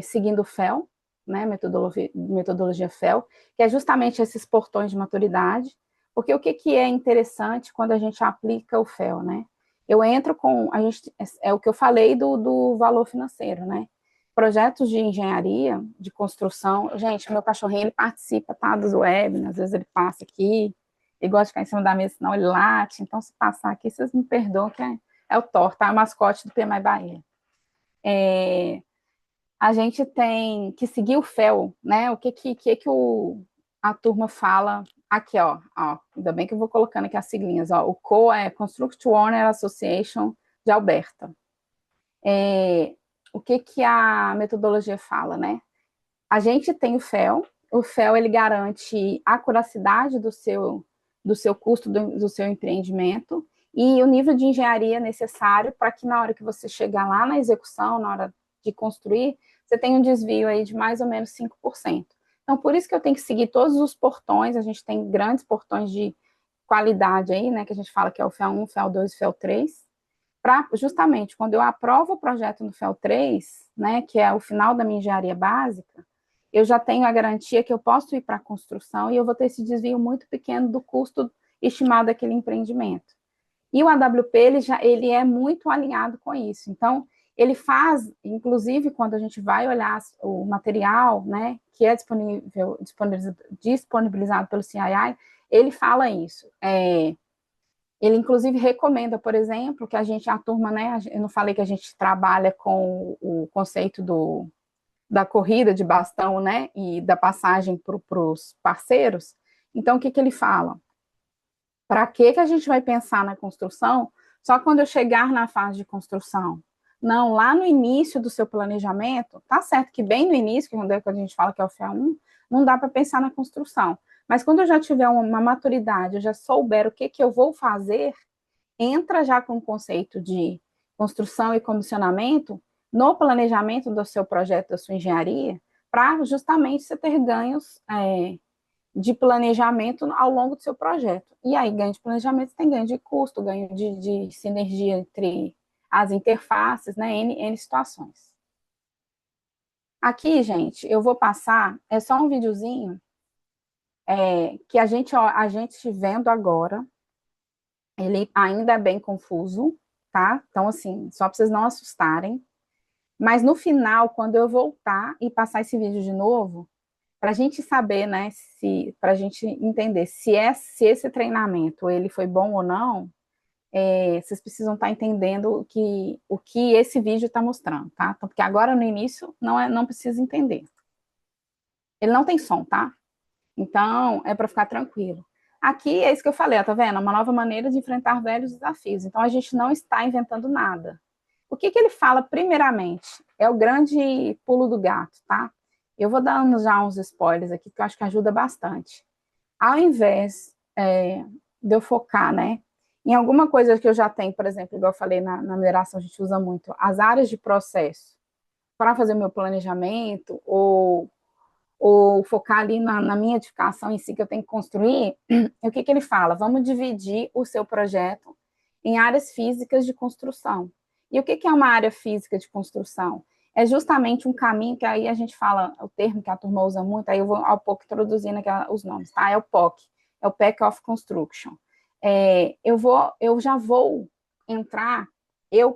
seguindo o FEL, né, metodologia FEL, que é justamente esses portões de maturidade, porque o que é interessante quando a gente aplica o FEL, né? Eu entro é o que eu falei do valor financeiro, né? Projetos de engenharia, de construção, gente, meu cachorrinho, ele participa, tá, dos webinars, às vezes ele passa aqui, ele gosta de ficar em cima da mesa, senão ele late, então se passar aqui, vocês me perdoam, que é o Thor, tá? É o mascote do PMI Bahia. A gente tem que seguir o FEL, né? O que a turma fala aqui, ó, ainda bem que eu vou colocando aqui as siglinhas, ó. O CO é Construct Owner Association de Alberta. O que a metodologia fala, né? A gente tem o FEL ele garante a acuracidade do seu custo, do seu empreendimento e o nível de engenharia necessário para que na hora que você chegar lá na execução, na hora de construir, você tem um desvio aí de mais ou menos 5%. Então, por isso que eu tenho que seguir todos os portões, a gente tem grandes portões de qualidade aí, né, que a gente fala que é o FEL 1, FEL 2 e FEL 3, para justamente, quando eu aprovo o projeto no FEL 3, né, que é o final da minha engenharia básica, eu já tenho a garantia que eu posso ir para a construção e eu vou ter esse desvio muito pequeno do custo estimado daquele empreendimento. E o AWP, ele é muito alinhado com isso. Então, ele faz, inclusive, quando a gente vai olhar o material, né, que é disponibilizado pelo CII, ele fala isso. Ele, inclusive, recomenda, por exemplo, que a turma, né, eu não falei que a gente trabalha com o conceito da corrida de bastão, né, e da passagem para os parceiros. Então, o que ele fala? Para que a gente vai pensar na construção só quando eu chegar na fase de construção? Não, lá no início do seu planejamento, tá certo que bem no início, quando a gente fala que é o FEA1, não dá para pensar na construção. Mas quando eu já tiver uma maturidade, eu já souber o que eu vou fazer, entra já com o conceito de construção e comissionamento no planejamento do seu projeto, da sua engenharia, para justamente você ter ganhos de planejamento ao longo do seu projeto. E aí, ganho de planejamento, tem ganho de custo, ganho de sinergia entre as interfaces, né, N situações. Aqui, gente, eu vou passar, é só um videozinho que a gente vendo agora, ele ainda é bem confuso, tá? Então, assim, só para vocês não assustarem. Mas no final, quando eu voltar e passar esse vídeo de novo, para a gente saber, né, para a gente entender se esse treinamento ele foi bom ou não, vocês precisam estar entendendo o que esse vídeo está mostrando, tá? Então, porque agora no início não precisa entender. Ele não tem som, tá? Então, é para ficar tranquilo. Aqui é isso que eu falei, ó, tá vendo? Uma nova maneira de enfrentar velhos desafios. Então, a gente não está inventando nada. O que ele fala, primeiramente, é o grande pulo do gato, tá? Eu vou dando já uns spoilers aqui, que eu acho que ajuda bastante. Ao invés de eu focar, né, em alguma coisa que eu já tenho, por exemplo, igual eu falei na mineração, a gente usa muito as áreas de processo para fazer o meu planejamento, ou focar ali na minha edificação em si que eu tenho que construir, o que ele fala? Vamos dividir o seu projeto em áreas físicas de construção. E o que é uma área física de construção? É justamente um caminho que aí a gente fala, o termo que a turma usa muito, aí eu vou ao pouco introduzindo os nomes, tá? É o POC, é o Pack of Construction. Eu já vou entrar,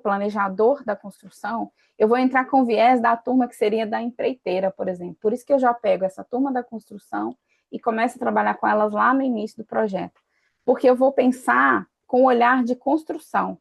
planejador da construção, eu vou entrar com viés da turma que seria da empreiteira, por exemplo. Por isso que eu já pego essa turma da construção e começo a trabalhar com elas lá no início do projeto. Porque eu vou pensar com o olhar de construção.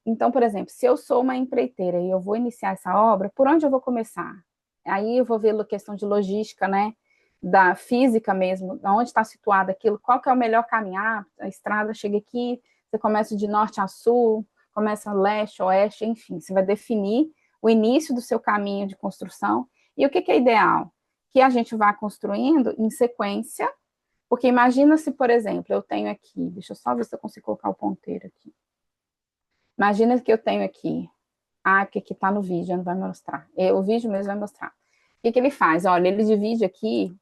Então, por exemplo, se eu sou uma empreiteira e eu vou iniciar essa obra, por onde eu vou começar? Aí eu vou ver a questão de logística, né? Da física mesmo, onde está situado aquilo, qual que é o melhor caminhar, a estrada chega aqui, você começa de norte a sul, começa leste, oeste, enfim, você vai definir o início do seu caminho de construção, e o que é ideal? Que a gente vá construindo em sequência, porque imagina se, por exemplo, eu tenho aqui, deixa eu só ver se eu consigo colocar o ponteiro aqui, imagina que eu tenho aqui, porque aqui está no vídeo, não vai mostrar, o vídeo mesmo vai mostrar. O que ele faz? Olha, ele divide aqui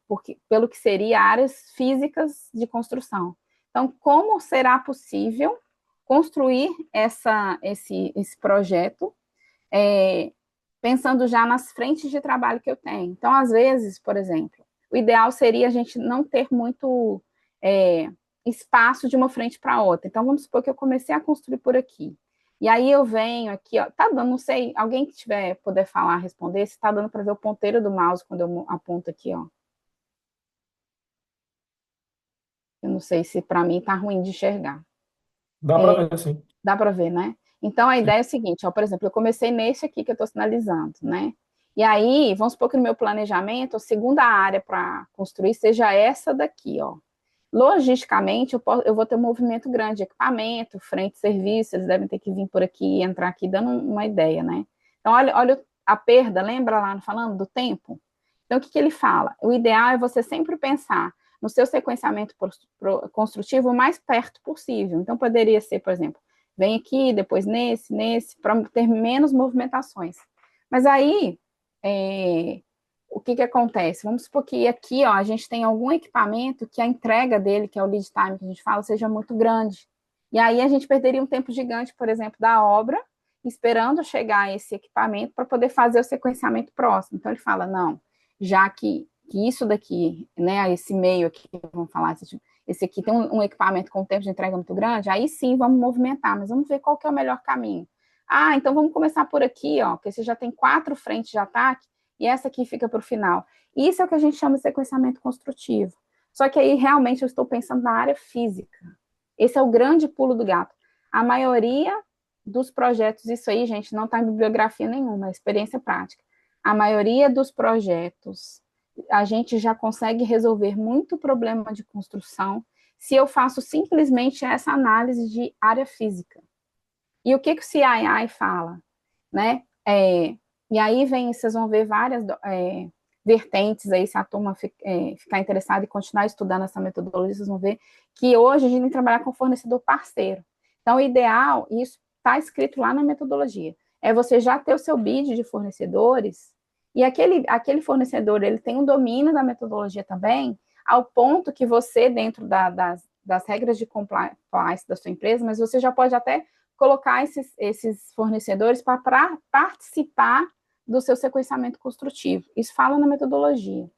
pelo que seria áreas físicas de construção. Então, como será possível construir esse projeto pensando já nas frentes de trabalho que eu tenho? Então, às vezes, por exemplo, o ideal seria a gente não ter muito espaço de uma frente para outra. Então, vamos supor que eu comecei a construir por aqui. E aí eu venho aqui, ó, tá dando, não sei, alguém que puder falar, responder, se tá dando para ver o ponteiro do mouse quando eu aponto aqui, ó. Eu não sei se para mim tá ruim de enxergar. Dá para ver, sim. Dá para ver, né? Então a ideia é o seguinte, ó, por exemplo, eu comecei nesse aqui que eu estou sinalizando, né? E aí, vamos supor que no meu planejamento, a segunda área para construir seja essa daqui, ó. Logisticamente, eu vou ter um movimento grande de equipamento, frente de serviço, eles devem ter que vir por aqui e entrar aqui, dando uma ideia, né? Então, olha a perda, lembra lá falando do tempo? Então, o que ele fala? O ideal é você sempre pensar no seu sequenciamento construtivo o mais perto possível. Então, poderia ser, por exemplo, vem aqui, depois nesse, para ter menos movimentações. Mas aí, o que acontece? Vamos supor que aqui, ó, a gente tem algum equipamento que a entrega dele, que é o lead time que a gente fala, seja muito grande. E aí a gente perderia um tempo gigante, por exemplo, da obra, esperando chegar esse equipamento para poder fazer o sequenciamento próximo. Então ele fala, não, já que isso daqui, né, esse meio aqui, vamos falar, esse aqui tem um equipamento com um tempo de entrega muito grande, aí sim vamos movimentar, mas vamos ver qual que é o melhor caminho. Então vamos começar por aqui, ó, porque você já tem 4 frentes de ataque, e essa aqui fica para o final. Isso é o que a gente chama de sequenciamento construtivo. Só que aí, realmente, eu estou pensando na área física. Esse é o grande pulo do gato. A maioria dos projetos, isso aí, gente, não está em bibliografia nenhuma, é experiência prática. A maioria dos projetos, a gente já consegue resolver muito problema de construção se eu faço simplesmente essa análise de área física. E o que o CII fala? Né? E aí vocês vão ver várias vertentes aí, se a turma ficar interessada e continuar estudando essa metodologia, vocês vão ver que hoje a gente tem que trabalhar com fornecedor parceiro. Então, o ideal, e isso está escrito lá na metodologia, é você já ter o seu bid de fornecedores E aquele fornecedor, ele tem um domínio da metodologia também, ao ponto que você, dentro das regras de compliance da sua empresa, mas você já pode até colocar esses fornecedores para participar do seu sequenciamento construtivo. Isso fala na metodologia.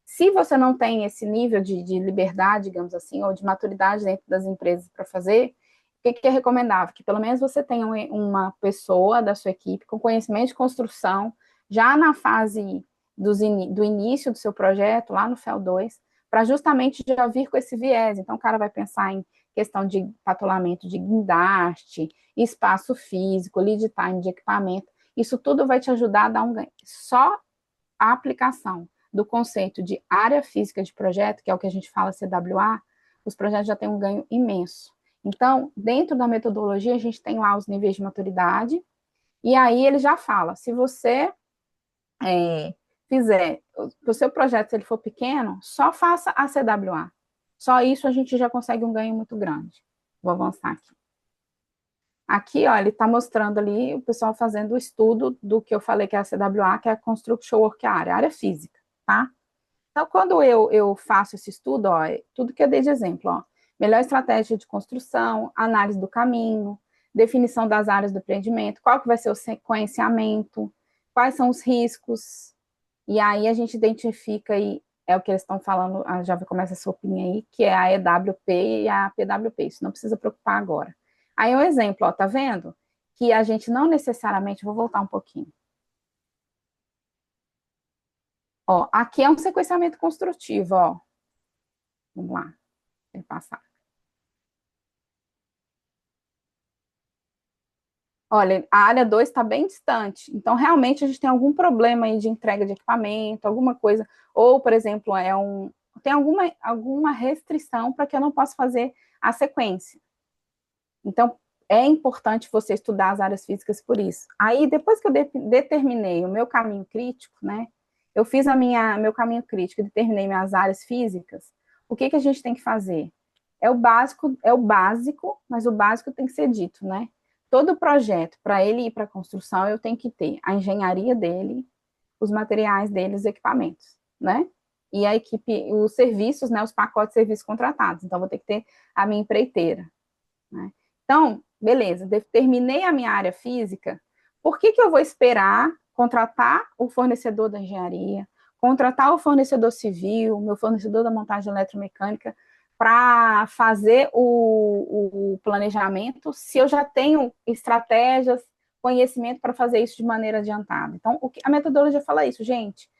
Se você não tem esse nível de liberdade, digamos assim, ou de maturidade dentro das empresas para fazer, o que é recomendável? Que pelo menos você tenha uma pessoa da sua equipe com conhecimento de construção, já na fase do início do seu projeto, lá no FEL 2, para justamente já vir com esse viés. Então, o cara vai pensar em questão de patolamento de guindaste, espaço físico, lead time de equipamento. Isso tudo vai te ajudar a dar um ganho. Só a aplicação do conceito de área física de projeto, que é o que a gente fala CWA, os projetos já têm um ganho imenso. Então, dentro da metodologia, a gente tem lá os níveis de maturidade, e aí ele já fala, se você fizer, o seu projeto, se ele for pequeno, só faça a CWA. Só isso a gente já consegue um ganho muito grande. Vou avançar aqui. Aqui, ó, ele está mostrando ali o pessoal fazendo o estudo do que eu falei que é a CWA, que é a Construction Work Area, área física, tá? Então, quando eu faço esse estudo, ó, tudo que eu dei de exemplo, ó, melhor estratégia de construção, análise do caminho, definição das áreas do empreendimento, qual que vai ser o sequenciamento, quais são os riscos, e aí a gente identifica aí, é o que eles estão falando, já começa essa opinião aí, que é a EWP e a PWP, isso não precisa preocupar agora. Aí um exemplo, ó, tá vendo? Que a gente não necessariamente, vou voltar um pouquinho. Ó, aqui é um sequenciamento construtivo, ó. Vamos lá, vou passar. Olha, a área 2 está bem distante, então realmente a gente tem algum problema aí de entrega de equipamento, alguma coisa, ou, por exemplo, tem alguma restrição para que eu não possa fazer a sequência. Então, é importante você estudar as áreas físicas por isso. Aí, depois que eu determinei o meu caminho crítico, né, eu fiz meu caminho crítico e determinei minhas áreas físicas, o que a gente tem que fazer? É o básico, mas o básico tem que ser dito, né? Todo projeto, para ele ir para a construção, eu tenho que ter a engenharia dele, os materiais dele, os equipamentos, né? E a equipe, os serviços, né? Os pacotes de serviços contratados. Então, vou ter que ter a minha empreiteira, né? Então, beleza, terminei a minha área física, por que eu vou esperar contratar o fornecedor da engenharia, contratar o fornecedor civil, meu fornecedor da montagem eletromecânica, para fazer o planejamento, se eu já tenho estratégias, conhecimento para fazer isso de maneira adiantada? Então, a metodologia fala isso, gente.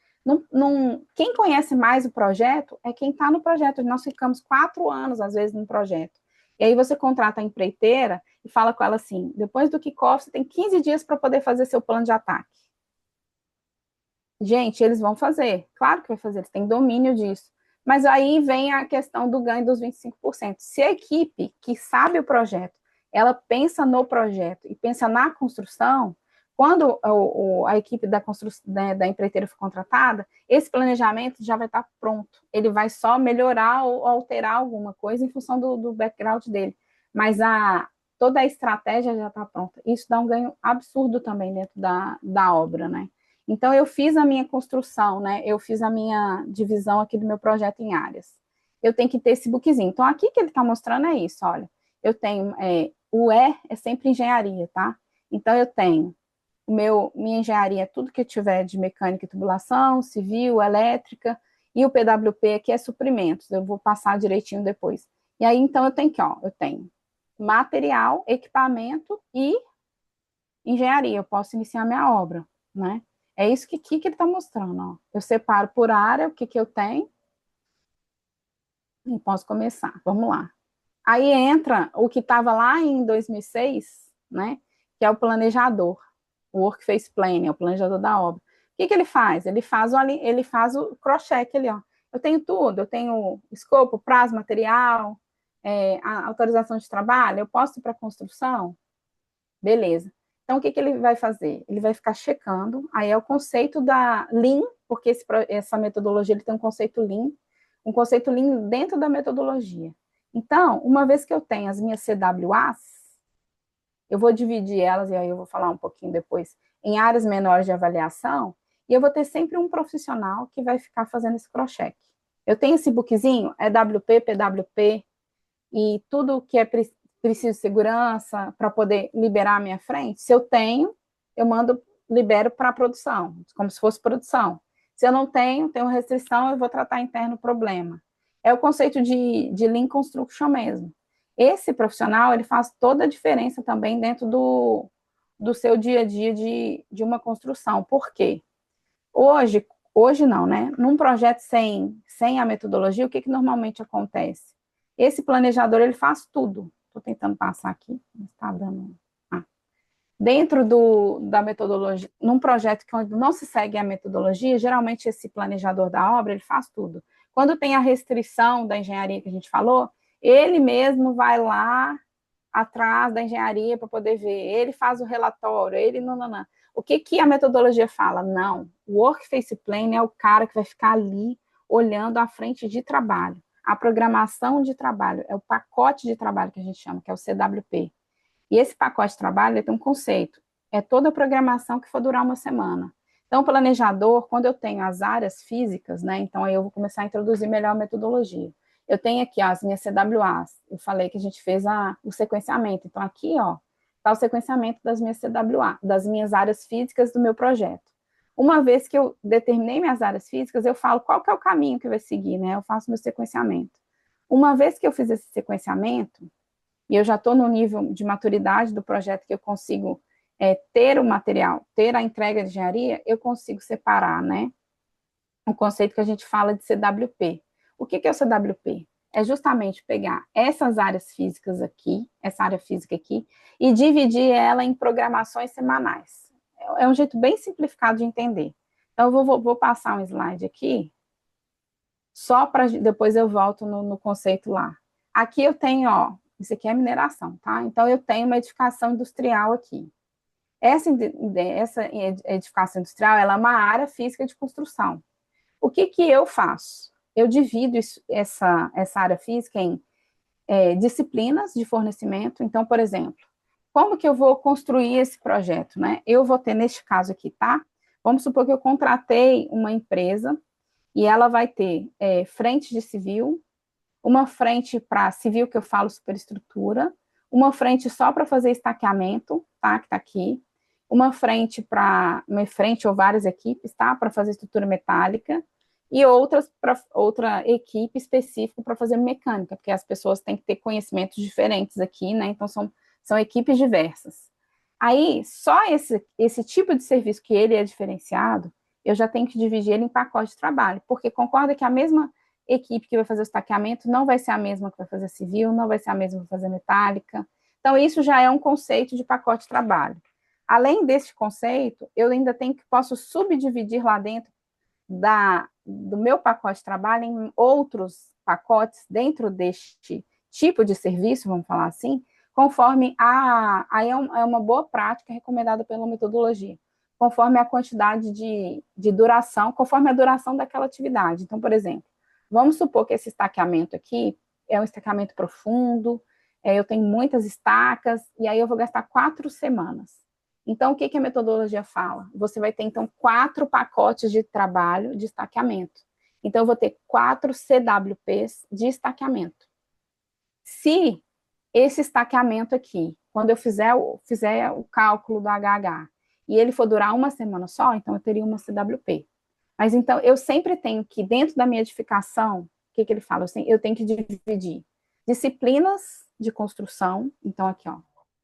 Quem conhece mais o projeto é quem está no projeto. Nós ficamos 4 anos, às vezes, no projeto. E aí você contrata a empreiteira e fala com ela assim, depois do kickoff, você tem 15 dias para poder fazer seu plano de ataque. Gente, eles vão fazer. Claro que vai fazer, eles têm domínio disso. Mas aí vem a questão do ganho dos 25%. Se a equipe que sabe o projeto, ela pensa no projeto e pensa na construção, quando a equipe da construção, né, da empreiteira for contratada, esse planejamento já vai estar pronto. Ele vai só melhorar ou alterar alguma coisa em função do background dele. Mas toda a estratégia já está pronta. Isso dá um ganho absurdo também dentro da obra, né? Então, eu fiz a minha construção, né? Eu fiz a minha divisão aqui do meu projeto em áreas. Eu tenho que ter esse bookzinho. Então, aqui que ele está mostrando é isso, olha. Eu tenho, o E é sempre engenharia, tá? Então, eu tenho minha engenharia é tudo que tiver de mecânica e tubulação, civil, elétrica, e o PWP aqui é suprimentos. Eu vou passar direitinho depois. E aí, então, eu tenho material, equipamento e engenharia. Eu posso iniciar minha obra, né? É isso que ele está mostrando, ó. Eu separo por área o que eu tenho e posso começar. Vamos lá. Aí entra o que estava lá em 2006, né? Que é o planejador, o Workface Planning, é o planejador da obra. O que ele faz? Ele faz o cross-check ali, ó. Eu tenho tudo, eu tenho escopo, prazo, material, a autorização de trabalho, eu posso ir para a construção? Beleza. Então, o que ele vai fazer? Ele vai ficar checando, aí é o conceito da Lean, porque essa metodologia ele tem um conceito Lean dentro da metodologia. Então, uma vez que eu tenho as minhas CWAs, eu vou dividir elas, e aí eu vou falar um pouquinho depois, em áreas menores de avaliação, e eu vou ter sempre um profissional que vai ficar fazendo esse cross-check. Eu tenho esse bookzinho, EWP, PWP, e tudo que é preciso de segurança para poder liberar a minha frente, se eu tenho, eu libero para a produção, como se fosse produção. Se eu não tenho restrição, eu vou tratar interno o problema. É o conceito de Lean Construction mesmo. Esse profissional, ele faz toda a diferença também dentro do seu dia a dia de uma construção. Por quê? Hoje não, né? Num projeto sem a metodologia, o que normalmente acontece? Esse planejador, ele faz tudo. Estou tentando passar aqui, não está dando... Dentro da metodologia, num projeto que onde não se segue a metodologia, geralmente esse planejador da obra, ele faz tudo. Quando tem a restrição da engenharia que a gente falou, ele mesmo vai lá atrás da engenharia para poder ver, ele faz o relatório, ele não. O que a metodologia fala? Não, o Workface Plan é o cara que vai ficar ali olhando a frente de trabalho, a programação de trabalho, é o pacote de trabalho que a gente chama, que é o CWP. E esse pacote de trabalho tem um conceito, é toda a programação que for durar uma semana. Então, o planejador, quando eu tenho as áreas físicas, né, então aí eu vou começar a introduzir melhor a metodologia. Eu tenho aqui as minhas CWAs, eu falei que a gente fez o sequenciamento, então aqui, está o sequenciamento das minhas CWA, das minhas áreas físicas do meu projeto. Uma vez que eu determinei minhas áreas físicas, eu falo qual que é o caminho que vai seguir, né, eu faço meu sequenciamento. Uma vez que eu fiz esse sequenciamento, e eu já estou no nível de maturidade do projeto que eu consigo ter o material, ter a entrega de engenharia, eu consigo separar, né, o conceito que a gente fala de CWP. O que é o CWP? É justamente pegar essas áreas físicas aqui, essa área física aqui, e dividir ela em programações semanais. É um jeito bem simplificado de entender. Então, eu vou passar um slide aqui, só para depois eu volto no conceito lá. Aqui eu tenho, isso aqui é mineração, tá? Então, eu tenho uma edificação industrial aqui. Essa edificação industrial, ela é uma área física de construção. O que eu faço? Eu divido essa área física em disciplinas de fornecimento. Então, por exemplo, como que eu vou construir esse projeto, né? Eu vou ter, neste caso aqui, tá? Vamos supor que eu contratei uma empresa e ela vai ter frente de civil, uma frente para civil, que eu falo superestrutura, uma frente só para fazer estaqueamento, tá? Que tá aqui, uma frente ou várias equipes, tá? Para fazer estrutura metálica, e outra equipe específica para fazer mecânica, porque as pessoas têm que ter conhecimentos diferentes aqui, né? Então, são equipes diversas. Aí, só esse tipo de serviço que ele é diferenciado, eu já tenho que dividir ele em pacote de trabalho, porque concorda que a mesma equipe que vai fazer o estaqueamento não vai ser a mesma que vai fazer civil, não vai ser a mesma que vai fazer metálica. Então, isso já é um conceito de pacote de trabalho. Além desse conceito, eu ainda posso subdividir lá dentro do meu pacote de trabalho em outros pacotes dentro deste tipo de serviço, vamos falar assim, conforme aí é uma boa prática recomendada pela metodologia, conforme a quantidade de duração, conforme a duração daquela atividade. Então, por exemplo, vamos supor que esse estaqueamento aqui é um estaqueamento profundo, eu tenho muitas estacas, e aí eu vou gastar 4 semanas. Então, o que a metodologia fala? Você vai ter, então, 4 pacotes de trabalho de estaqueamento. Então, eu vou ter 4 CWPs de estaqueamento. Se esse estaqueamento aqui, quando eu fizer o cálculo do HH, e ele for durar uma semana só, então eu teria uma CWP. Mas, então, eu sempre tenho que, dentro da minha edificação, o que ele fala? Eu tenho que dividir disciplinas de construção, então, aqui,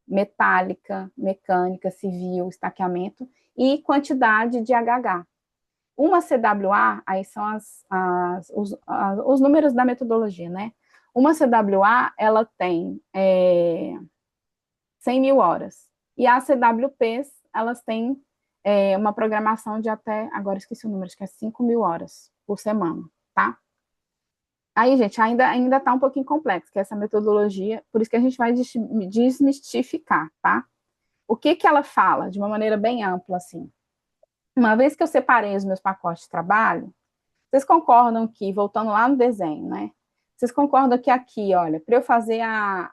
metálica, mecânica, civil, estaqueamento, e quantidade de HH. Uma CWA, aí são os números da metodologia, né? Uma CWA, ela tem 100 mil horas. E as CWPs, elas têm uma programação de até, agora esqueci o número, acho que é 5 mil horas por semana, tá? Aí, gente, ainda está um pouquinho complexo, que é essa metodologia, por isso que a gente vai desmistificar, tá? O que ela fala, de uma maneira bem ampla, assim? Uma vez que eu separei os meus pacotes de trabalho, vocês concordam que, voltando lá no desenho, né? Vocês concordam que aqui, olha, para eu fazer a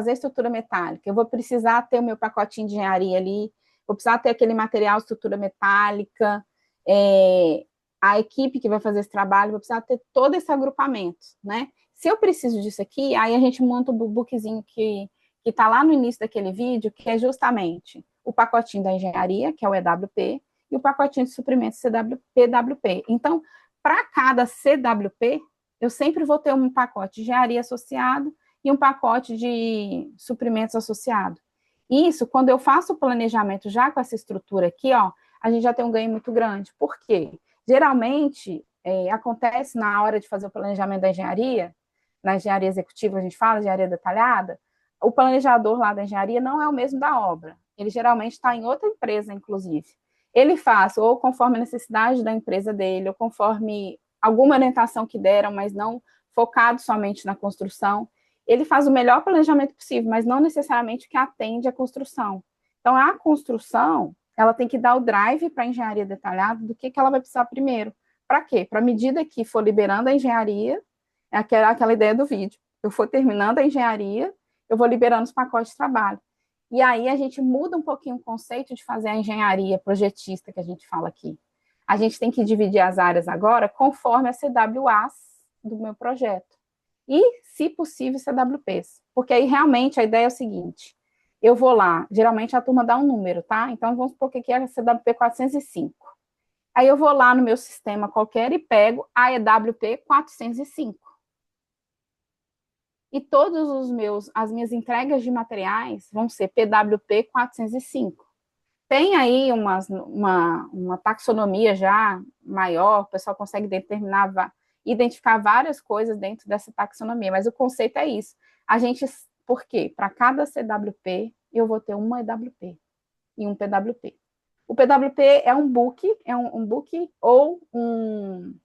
estrutura metálica, eu vou precisar ter o meu pacotinho de engenharia ali, vou precisar ter aquele material estrutura metálica, é, a equipe que vai fazer esse trabalho vai precisar ter todo esse agrupamento, né? Se eu preciso disso aqui, aí a gente monta o bookzinho que está lá no início daquele vídeo, que é justamente o pacotinho da engenharia, que é o EWP, e o pacotinho de suprimentos PWP. Então, para cada CWP, eu sempre vou ter um pacote de engenharia associado e um pacote de suprimentos associado. Isso, quando eu faço o planejamento já com essa estrutura aqui, ó, a gente já tem um ganho muito grande. Por quê? Geralmente, acontece na hora de fazer o planejamento da engenharia, na engenharia executiva a gente fala, engenharia detalhada, o planejador lá da engenharia não é o mesmo da obra. Ele geralmente está em outra empresa, inclusive. Ele faz ou conforme a necessidade da empresa dele, ou conforme alguma orientação que deram, mas não focado somente na construção. Ele faz o melhor planejamento possível, mas não necessariamente que atende à construção. Então, a construção, ela tem que dar o drive para a engenharia detalhada do que ela vai precisar primeiro. Para quê? Para a medida que for liberando a engenharia, é aquela ideia do vídeo. Eu for terminando a engenharia, eu vou liberando os pacotes de trabalho. E aí a gente muda um pouquinho o conceito de fazer a engenharia projetista que a gente fala aqui. A gente tem que dividir as áreas agora conforme a CWAs do meu projeto. E, se possível, CWPs. Porque aí realmente a ideia é o seguinte: eu vou lá, geralmente a turma dá um número, tá? Então vamos supor que aqui é a CWP 405. Aí eu vou lá no meu sistema qualquer e pego a EWP 405. E todos as minhas entregas de materiais vão ser PWP 405. Tem aí uma taxonomia já maior, o pessoal consegue identificar várias coisas dentro dessa taxonomia, mas o conceito é isso. Por quê? Para cada CWP, eu vou ter uma EWP e um PWP. O PWP é um book, ou um...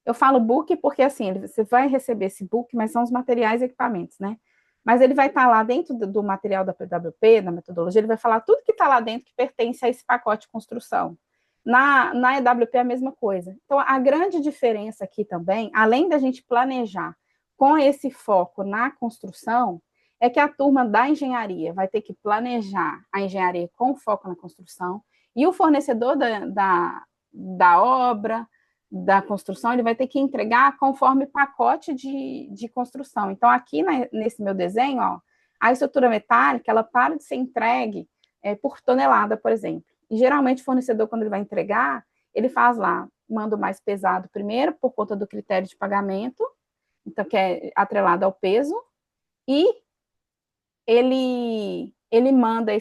Eu falo book porque, assim, você vai receber esse book, mas são os materiais e equipamentos, né? Mas ele vai estar lá dentro do material da PWP, da metodologia, ele vai falar tudo que está lá dentro que pertence a esse pacote de construção. Na EWP é a mesma coisa. Então, a grande diferença aqui também, além da gente planejar com esse foco na construção, é que a turma da engenharia vai ter que planejar a engenharia com foco na construção, e o fornecedor da obra, da construção, ele vai ter que entregar conforme pacote de construção. Então, aqui nesse meu desenho, ó, a estrutura metálica, ela para de ser entregue por tonelada, por exemplo. E, geralmente, o fornecedor, quando ele vai entregar, ele faz lá, manda o mais pesado primeiro, por conta do critério de pagamento, então, que é atrelado ao peso, e ele manda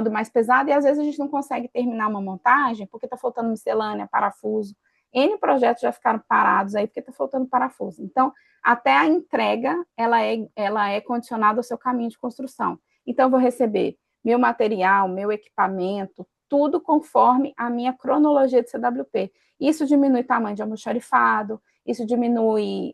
o mais pesado, e às vezes a gente não consegue terminar uma montagem, porque está faltando miscelânea, parafuso. N projetos já ficaram parados aí, porque está faltando parafuso. Então, até a entrega, ela é condicionada ao seu caminho de construção. Então, eu vou receber meu material, meu equipamento, tudo conforme a minha cronologia de CWP. Isso diminui o tamanho de almoxarifado, isso diminui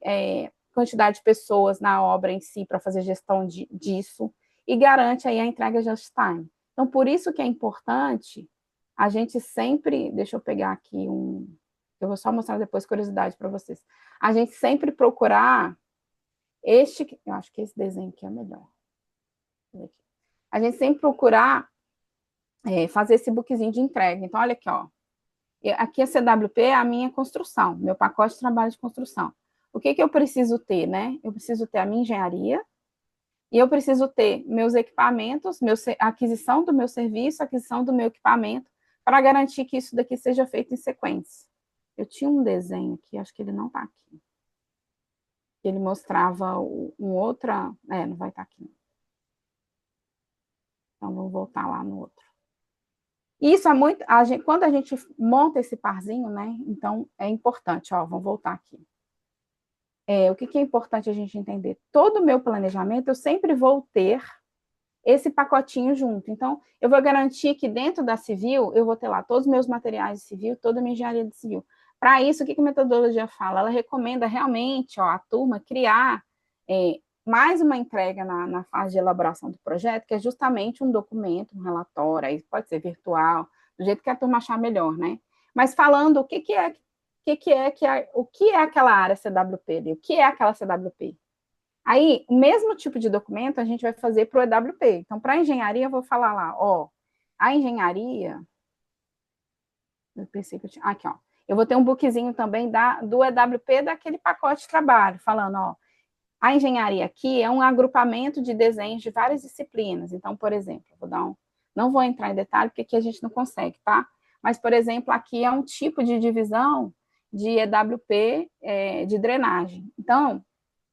quantidade de pessoas na obra em si para fazer gestão disso, e garante aí a entrega just time. Então, por isso que é importante a gente sempre, deixa eu pegar aqui eu vou só mostrar depois curiosidade para vocês, a gente sempre procurar eu acho que esse desenho aqui é melhor. A gente sempre procurar fazer esse bookzinho de entrega. Então, olha aqui, ó. Aqui a CWP é a minha construção, meu pacote de trabalho de construção. O que eu preciso ter, né? Eu preciso ter a minha engenharia, e eu preciso ter meus equipamentos, a aquisição do meu serviço, a aquisição do meu equipamento, para garantir que isso daqui seja feito em sequência. Eu tinha um desenho aqui, acho que ele não está aqui. Ele mostrava não vai estar aqui. Então, vamos voltar lá no outro. Isso é muito... quando a gente monta esse parzinho, né? Então, é importante, ó, vamos voltar aqui. O que é importante a gente entender? Todo o meu planejamento, eu sempre vou ter esse pacotinho junto. Então, eu vou garantir que dentro da civil, eu vou ter lá todos os meus materiais de civil, toda a minha engenharia de civil. Para isso, o que a metodologia fala? Ela recomenda realmente, ó, a turma criar mais uma entrega na fase de elaboração do projeto, que é justamente um documento, um relatório, aí pode ser virtual, do jeito que a turma achar melhor, né? Mas falando o que é aquela área CWP, o que é aquela CWP. Aí, o mesmo tipo de documento a gente vai fazer para o EWP. Então, para a engenharia, eu vou falar lá, ó, a engenharia, Eu pensei que eu tinha... Aqui, ó. Eu vou ter um bookzinho também do EWP, daquele pacote de trabalho, falando, ó, a engenharia aqui é um agrupamento de desenhos de várias disciplinas. Então, por exemplo, não vou entrar em detalhe, porque aqui a gente não consegue, tá? Mas, por exemplo, aqui é um tipo de divisão de EWP de drenagem. Então,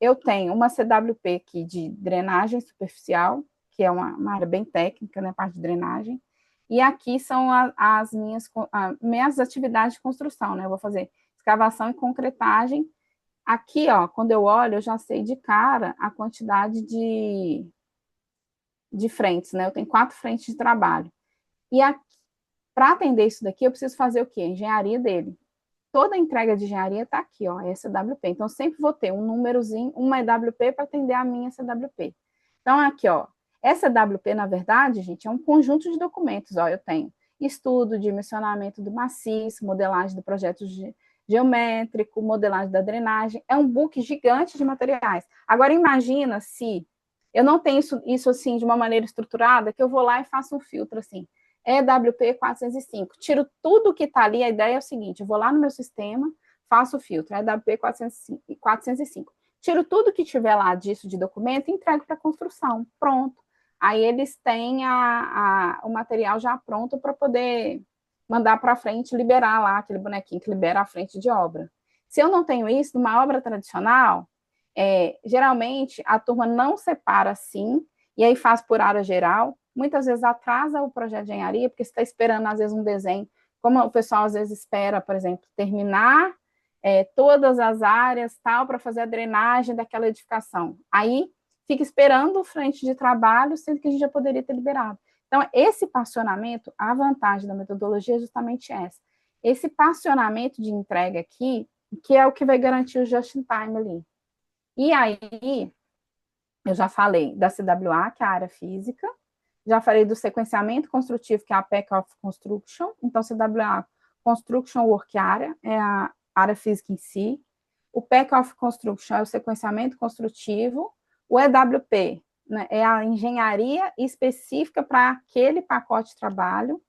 eu tenho uma CWP aqui de drenagem superficial, que é uma área bem técnica, né, parte de drenagem, e aqui são as minhas atividades de construção, né? Eu vou fazer escavação e concretagem. Aqui, ó, quando eu olho, eu já sei de cara a quantidade de frentes, né? Eu tenho 4 frentes de trabalho. E para atender isso daqui, eu preciso fazer o quê? A engenharia dele. Toda a entrega de engenharia está aqui, ó, SWP. Então, eu sempre vou ter um númerozinho, uma EWP para atender a minha CWP. Então, aqui, ó, SWP, na verdade, gente, é um conjunto de documentos, ó, eu tenho estudo, dimensionamento do maciço, modelagem do projeto geométrico, modelagem da drenagem, é um book gigante de materiais. Agora, imagina se eu não tenho isso assim, de uma maneira estruturada, que eu vou lá e faço um filtro, assim, EWP 405. Tiro tudo que está ali, a ideia é o seguinte, eu vou lá no meu sistema, faço o filtro, EWP 405. Tiro tudo que tiver lá disso de documento e entrego para a construção. Pronto. Aí eles têm o material já pronto para poder mandar para frente, liberar lá aquele bonequinho que libera a frente de obra. Se eu não tenho isso, numa obra tradicional, geralmente a turma não separa assim, e aí faz por área geral, muitas vezes atrasa o projeto de engenharia, porque você está esperando, às vezes, um desenho, como o pessoal, às vezes, espera, por exemplo, terminar todas as áreas, tal, para fazer a drenagem daquela edificação. Aí, fica esperando o frente de trabalho, sendo que a gente já poderia ter liberado. Então, esse passionamento, a vantagem da metodologia é justamente essa. Esse passionamento de entrega aqui, que é o que vai garantir o just in time ali. E aí, eu já falei da CWA, que é a área física, já falei do sequenciamento construtivo, que é a Pack of Construction. Então, CWA, Construction Work Area, é a área física em si. O Pack of Construction é o sequenciamento construtivo. O EWP, né, é a engenharia específica para aquele pacote de trabalho.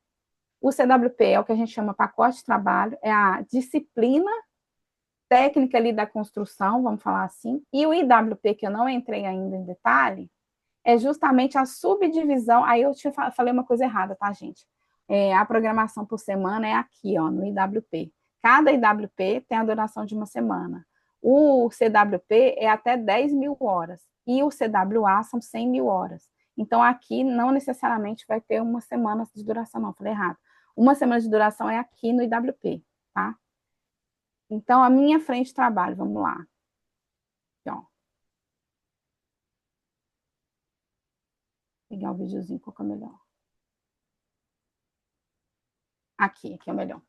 O CWP é o que a gente chama pacote de trabalho, é a disciplina técnica ali da construção, vamos falar assim. E o IWP, que eu não entrei ainda em detalhe, é justamente a subdivisão. Aí eu falei uma coisa errada, tá, gente? A programação por semana é aqui, ó, no IWP. Cada IWP tem a duração de uma semana. O CWP é até 10.000 horas. E o CWA são 100.000 horas. Então, aqui não necessariamente vai ter uma semana de duração, não, falei errado. Uma semana de duração é aqui no IWP, tá? Então, a minha frente de trabalho, vamos lá. Aqui, ó. Vou pegar o videozinho, qual que é melhor? Aqui é o melhor.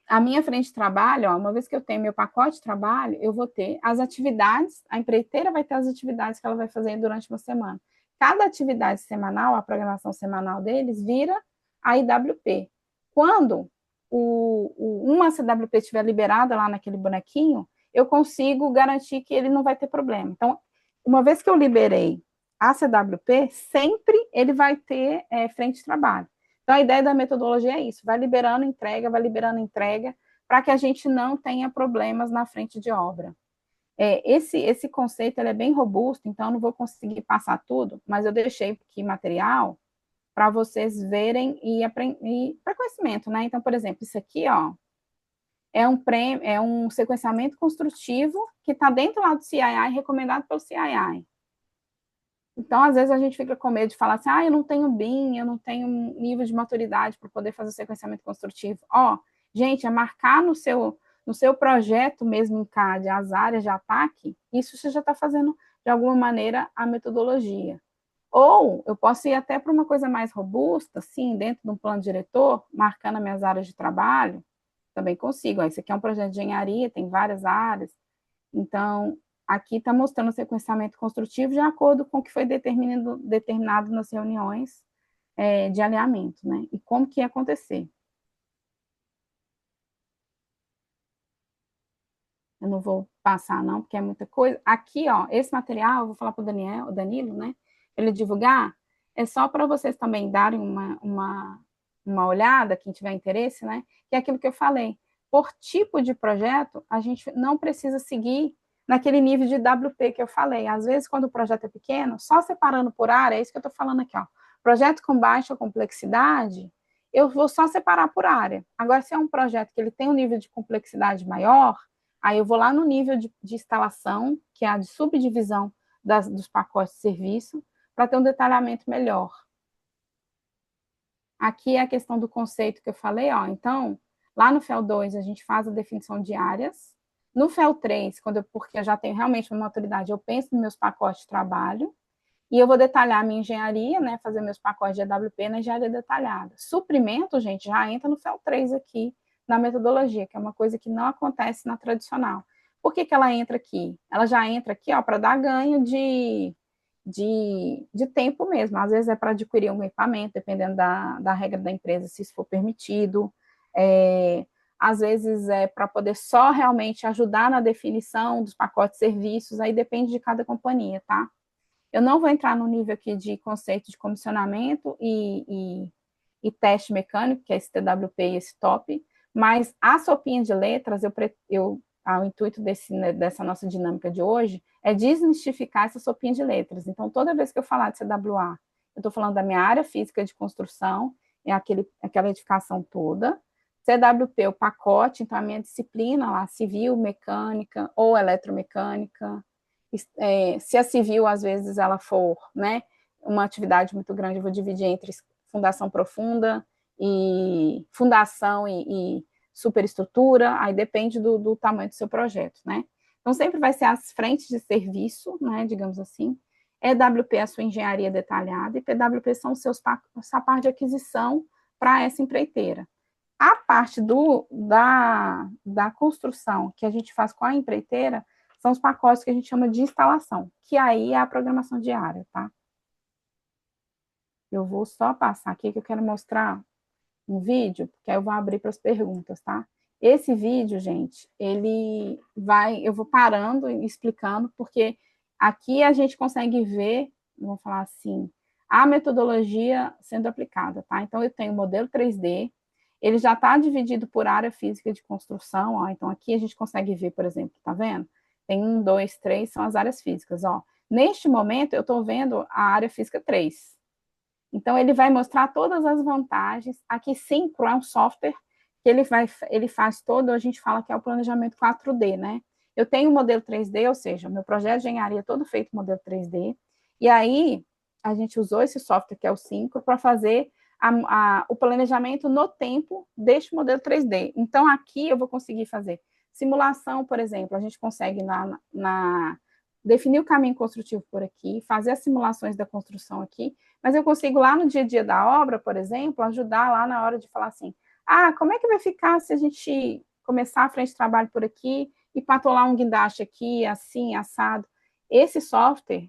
A minha frente de trabalho, ó, uma vez que eu tenho meu pacote de trabalho, eu vou ter as atividades, a empreiteira vai ter as atividades que ela vai fazer durante uma semana. Cada atividade semanal, a programação semanal deles, vira a IWP. Quando uma CWP estiver liberada lá naquele bonequinho, eu consigo garantir que ele não vai ter problema. Então, uma vez que eu liberei a CWP, sempre ele vai ter frente de trabalho. Então, a ideia da metodologia é isso, vai liberando entrega, para que a gente não tenha problemas na frente de obra. Esse conceito ele é bem robusto, então eu não vou conseguir passar tudo, mas eu deixei aqui material para vocês verem e para conhecimento, né? Então, por exemplo, isso aqui, ó, é um sequenciamento construtivo que está dentro lá do CII, recomendado pelo CII. Então, às vezes, a gente fica com medo de falar assim, eu não tenho BIM, eu não tenho nível de maturidade para poder fazer o sequenciamento construtivo. Gente, é marcar no seu projeto mesmo em CAD as áreas de ataque, isso você já está fazendo, de alguma maneira, a metodologia. Ou eu posso ir até para uma coisa mais robusta, assim, dentro de um plano diretor, marcando as minhas áreas de trabalho, também consigo. Esse aqui é um projeto de engenharia, tem várias áreas. Então, aqui está mostrando o sequenciamento construtivo de acordo com o que foi determinado nas reuniões de alinhamento, né? E como que ia acontecer. Eu não vou passar, não, porque é muita coisa. Aqui, ó, esse material, eu vou falar para o Danilo, né? Ele divulgar, é só para vocês também darem uma uma olhada, quem tiver interesse, né? Que é aquilo que eu falei. Por tipo de projeto, a gente não precisa seguir naquele nível de WP que eu falei. Às vezes, quando o projeto é pequeno, só separando por área, é isso que eu estou falando aqui, ó. Projeto com baixa complexidade, eu vou só separar por área. Agora, se é um projeto que ele tem um nível de complexidade maior, aí eu vou lá no nível de instalação, que é a de subdivisão dos pacotes de serviço, para ter um detalhamento melhor. Aqui é a questão do conceito que eu falei, ó. Então, lá no FEL 2, a gente faz a definição de áreas. No FEL 3, porque eu já tenho realmente uma maturidade, eu penso nos meus pacotes de trabalho, e eu vou detalhar a minha engenharia, né, fazer meus pacotes de EWP na engenharia detalhada. Suprimento, gente, já entra no FEL 3 aqui, na metodologia, que é uma coisa que não acontece na tradicional. Por que ela entra aqui? Ela já entra aqui, ó, para dar ganho de tempo mesmo. Às vezes é para adquirir um equipamento, dependendo da regra da empresa, se isso for permitido. Às vezes é para poder só realmente ajudar na definição dos pacotes de serviços, aí depende de cada companhia, tá? Eu não vou entrar no nível aqui de conceito de comissionamento e teste mecânico, que é esse TWP e esse TOP, mas a sopinha de letras, o intuito dessa nossa dinâmica de hoje é desmistificar essa sopinha de letras. Então, toda vez que eu falar de CWA, eu estou falando da minha área física de construção, é aquela edificação toda. CWP, o pacote, então a minha disciplina lá, civil, mecânica ou eletromecânica. Se a civil, às vezes, ela for, né, uma atividade muito grande, eu vou dividir entre fundação profunda e fundação e superestrutura, aí depende do tamanho do seu projeto, né? Então, sempre vai ser as frentes de serviço, né, digamos assim. EWP é a sua engenharia detalhada e PWP são essa parte de aquisição para essa empreiteira. A parte da construção que a gente faz com a empreiteira são os pacotes que a gente chama de instalação, que aí é a programação diária, tá? Eu vou só passar aqui que eu quero mostrar um vídeo, porque aí eu vou abrir para as perguntas, tá? Esse vídeo, gente, eu vou parando e explicando, porque aqui a gente consegue ver, vamos falar assim, a metodologia sendo aplicada, tá? Então, eu tenho o modelo 3D, ele já está dividido por área física de construção, ó. Então, aqui a gente consegue ver, por exemplo, tá vendo? Tem 1, 2, 3, são as áreas físicas, ó. Neste momento, eu estou vendo a área física 3. Então, ele vai mostrar todas as vantagens. Aqui, Syncro é um software que ele faz todo, a gente fala que é o planejamento 4D, né? Eu tenho o modelo 3D, ou seja, o meu projeto de engenharia é todo feito modelo 3D, e aí a gente usou esse software que é o Syncro para fazer o planejamento no tempo deste modelo 3D. Então, aqui eu vou conseguir fazer simulação, por exemplo, a gente consegue definir o caminho construtivo por aqui, fazer as simulações da construção aqui, mas eu consigo lá no dia a dia da obra, por exemplo, ajudar lá na hora de falar assim, como é que vai ficar se a gente começar a frente de trabalho por aqui e patolar um guindaste aqui, assim, assado. Esse software,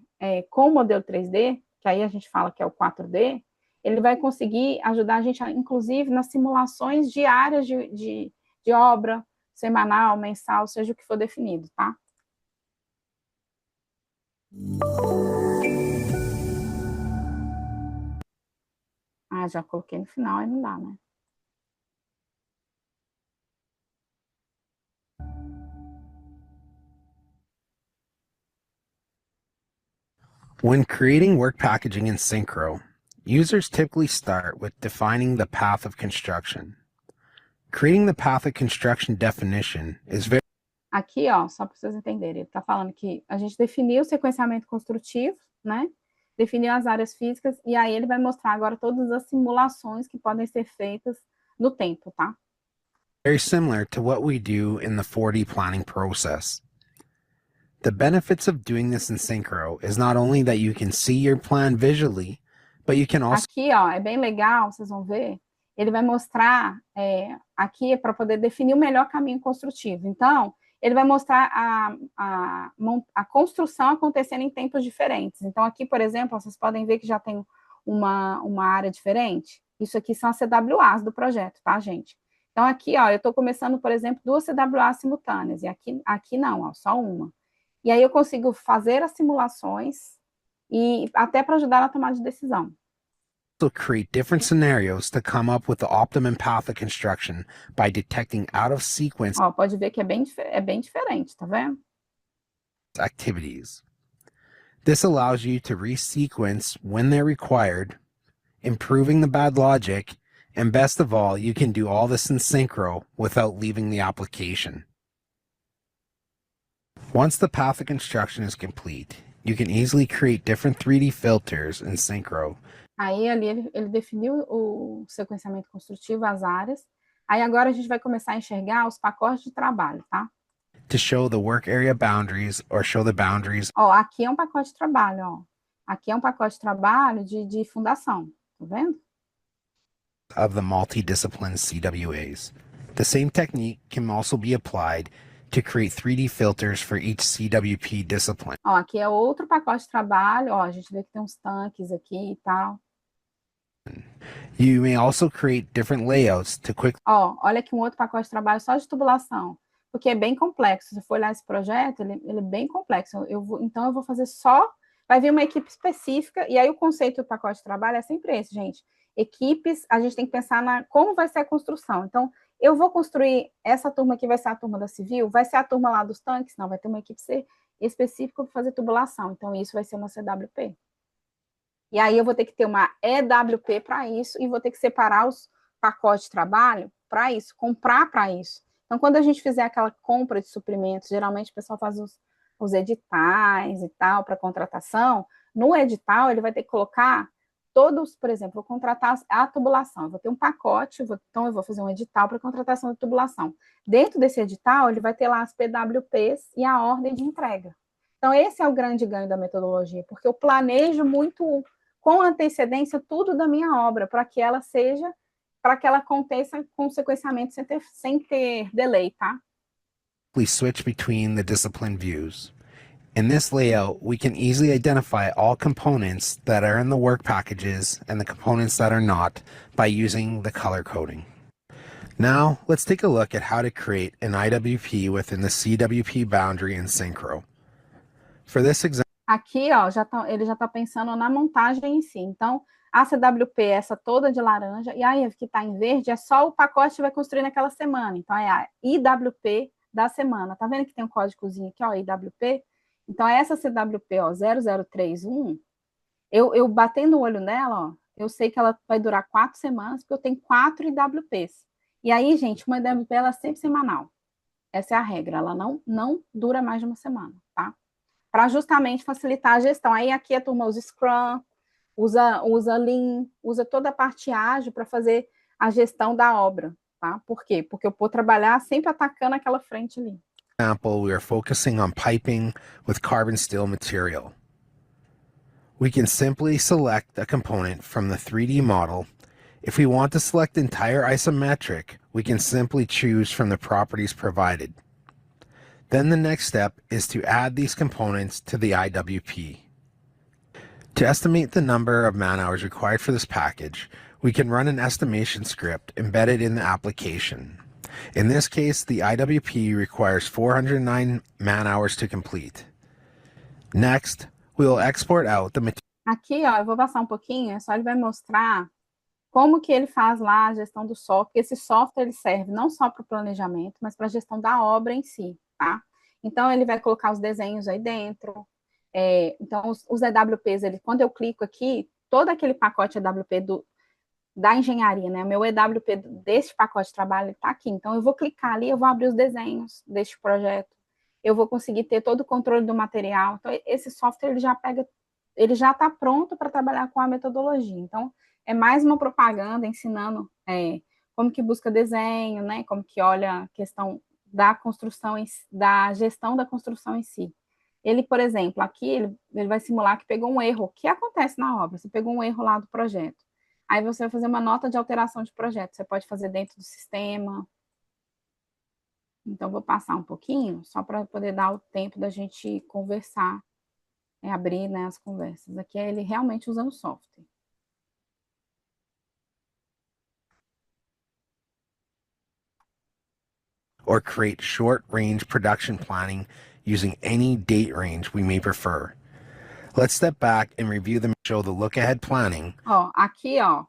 com o modelo 3D, que aí a gente fala que é o 4D, ele vai conseguir ajudar a gente, inclusive, nas simulações diárias de obra, semanal, mensal, seja o que for definido, tá? Já coloquei no final, aí não dá, né? When creating work packaging in Synchro, users typically start with defining the path of construction. Creating the path of construction definition is very... Aqui, ó, só para vocês entenderem, ele está falando que a gente definiu o sequenciamento construtivo, né? Definiu as áreas físicas, e aí ele vai mostrar agora todas as simulações que podem ser feitas no tempo, tá? Very similar to what we do in the 4D planning process. The benefits of doing this in Synchro is not only that you can see your plan visually, but you can also... Aqui, ó, é bem legal, vocês vão ver, ele vai mostrar, aqui é para poder definir o melhor caminho construtivo. Então, ele vai mostrar a construção acontecendo em tempos diferentes. Então, aqui, por exemplo, vocês podem ver que já tem uma área diferente. Isso aqui são as CWAs do projeto, tá, gente? Então, aqui, ó, eu estou começando, por exemplo, 2 CWAs simultâneas, e aqui não, ó, só uma. E aí eu consigo fazer as simulações e até para ajudar na tomada de decisão. create different scenarios to come up with the optimum path of construction by detecting out of sequence Ó, pode ver que é bem diferente, tá vendo? activities. This allows you to resequence when they're required, improving the bad logic, and best of all, you can do all this in Synchro without leaving the application. Once the path of construction is complete, you can easily create different 3D filters in Synchro. Aí ali ele definiu o sequenciamento construtivo, as áreas. Aí agora a gente vai começar a enxergar os pacotes de trabalho, tá? To show the work area boundaries or show the boundaries. Ó, aqui é um pacote de trabalho, ó. Aqui é um pacote de trabalho de fundação, tá vendo? Of the multidiscipline CWAs. The same technique can also be applied to create 3D filters for each CWP discipline. Ó, aqui é outro pacote de trabalho, ó, a gente vê que tem uns tanques aqui e tal. You may also create different layouts to quickly. Ó, olha aqui um outro pacote de trabalho só de tubulação, porque é bem complexo. Se for olhar esse projeto, ele é bem complexo. Então eu vou fazer só, vai vir uma equipe específica, e aí o conceito do pacote de trabalho é sempre esse, gente. Equipes, a gente tem que pensar como vai ser a construção. Então, eu vou construir, essa turma aqui vai ser a turma da civil, vai ser a turma lá dos tanques? Não, vai ter uma equipe específica para fazer tubulação. Então, isso vai ser uma CWP. E aí eu vou ter que ter uma EWP para isso, e vou ter que separar os pacotes de trabalho para isso, comprar para isso. Então, quando a gente fizer aquela compra de suprimentos, geralmente o pessoal faz os editais e tal, para contratação, no edital ele vai ter que colocar todos, por exemplo, vou contratar a tubulação, eu vou ter um pacote, então eu vou fazer um edital para contratação da tubulação. Dentro desse edital, ele vai ter lá as PWPs e a ordem de entrega. Então, esse é o grande ganho da metodologia, porque eu planejo muito com antecedência tudo da minha obra, para que ela aconteça com sequenciamento sem ter delay, tá? We switch between the discipline views. In this layout, we can easily identify all components that are in the work packages and the components that are not by using the color coding. Now, let's take a look at how to create an IWP within the CWP boundary in Synchro. For this example, aqui, ó, ele já está pensando na montagem em si. Então, a CWP, essa toda de laranja, e aí que está em verde, é só o pacote que vai construir naquela semana. Então, é a IWP da semana. Tá vendo que tem um códigozinho aqui, ó, IWP? Então, essa CWP, ó, 0031, eu batendo o olho nela, ó, eu sei que ela vai durar 4 semanas, porque eu tenho 4 IWPs. E aí, gente, uma IWP, ela é sempre semanal. Essa é a regra, ela não dura mais de uma semana, tá? Para justamente facilitar a gestão. Aí, aqui a turma usa Scrum, usa Lean, usa toda a parte ágil para fazer a gestão da obra, tá? Por quê? Porque eu vou trabalhar sempre atacando aquela frente ali. example, we are focusing on piping with carbon steel material. We can simply select a component from the 3D model. If we want to select entire isometric, we can simply choose from the properties provided. Then the next step is to add these components to the IWP. To estimate the number of man-hours required for this package, we can run an estimation script embedded in the application. In this case, the IWP requires 409 man-hours to complete. Next, we will export out the material. Aqui, ó, eu vou passar um pouquinho, só ele vai mostrar como que ele faz lá a gestão do software. Esse software ele serve não só para o planejamento, mas para a gestão da obra em si, tá? Então, ele vai colocar os desenhos aí dentro. Então, os EWPs, quando eu clico aqui, todo aquele pacote EWP da engenharia, né? O meu EWP desse pacote de trabalho está aqui. Então, eu vou clicar ali, eu vou abrir os desenhos deste projeto. Eu vou conseguir ter todo o controle do material. Então, esse software, ele já está pronto para trabalhar com a metodologia. Então, é mais uma propaganda ensinando como que busca desenho, né? Como que olha a questão da construção, da gestão da construção em si. Ele, por exemplo, aqui, ele vai simular que pegou um erro. O que acontece na obra? Você pegou um erro lá do projeto. Aí você vai fazer uma nota de alteração de projeto. Você pode fazer dentro do sistema. Então, vou passar um pouquinho, só para poder dar o tempo da gente conversar, abrir, né, as conversas. Aqui é ele realmente usando o software. Or create short-range production planning using any date range we may prefer. Let's step back and review the show the look-ahead planning. Ó, aqui, ó,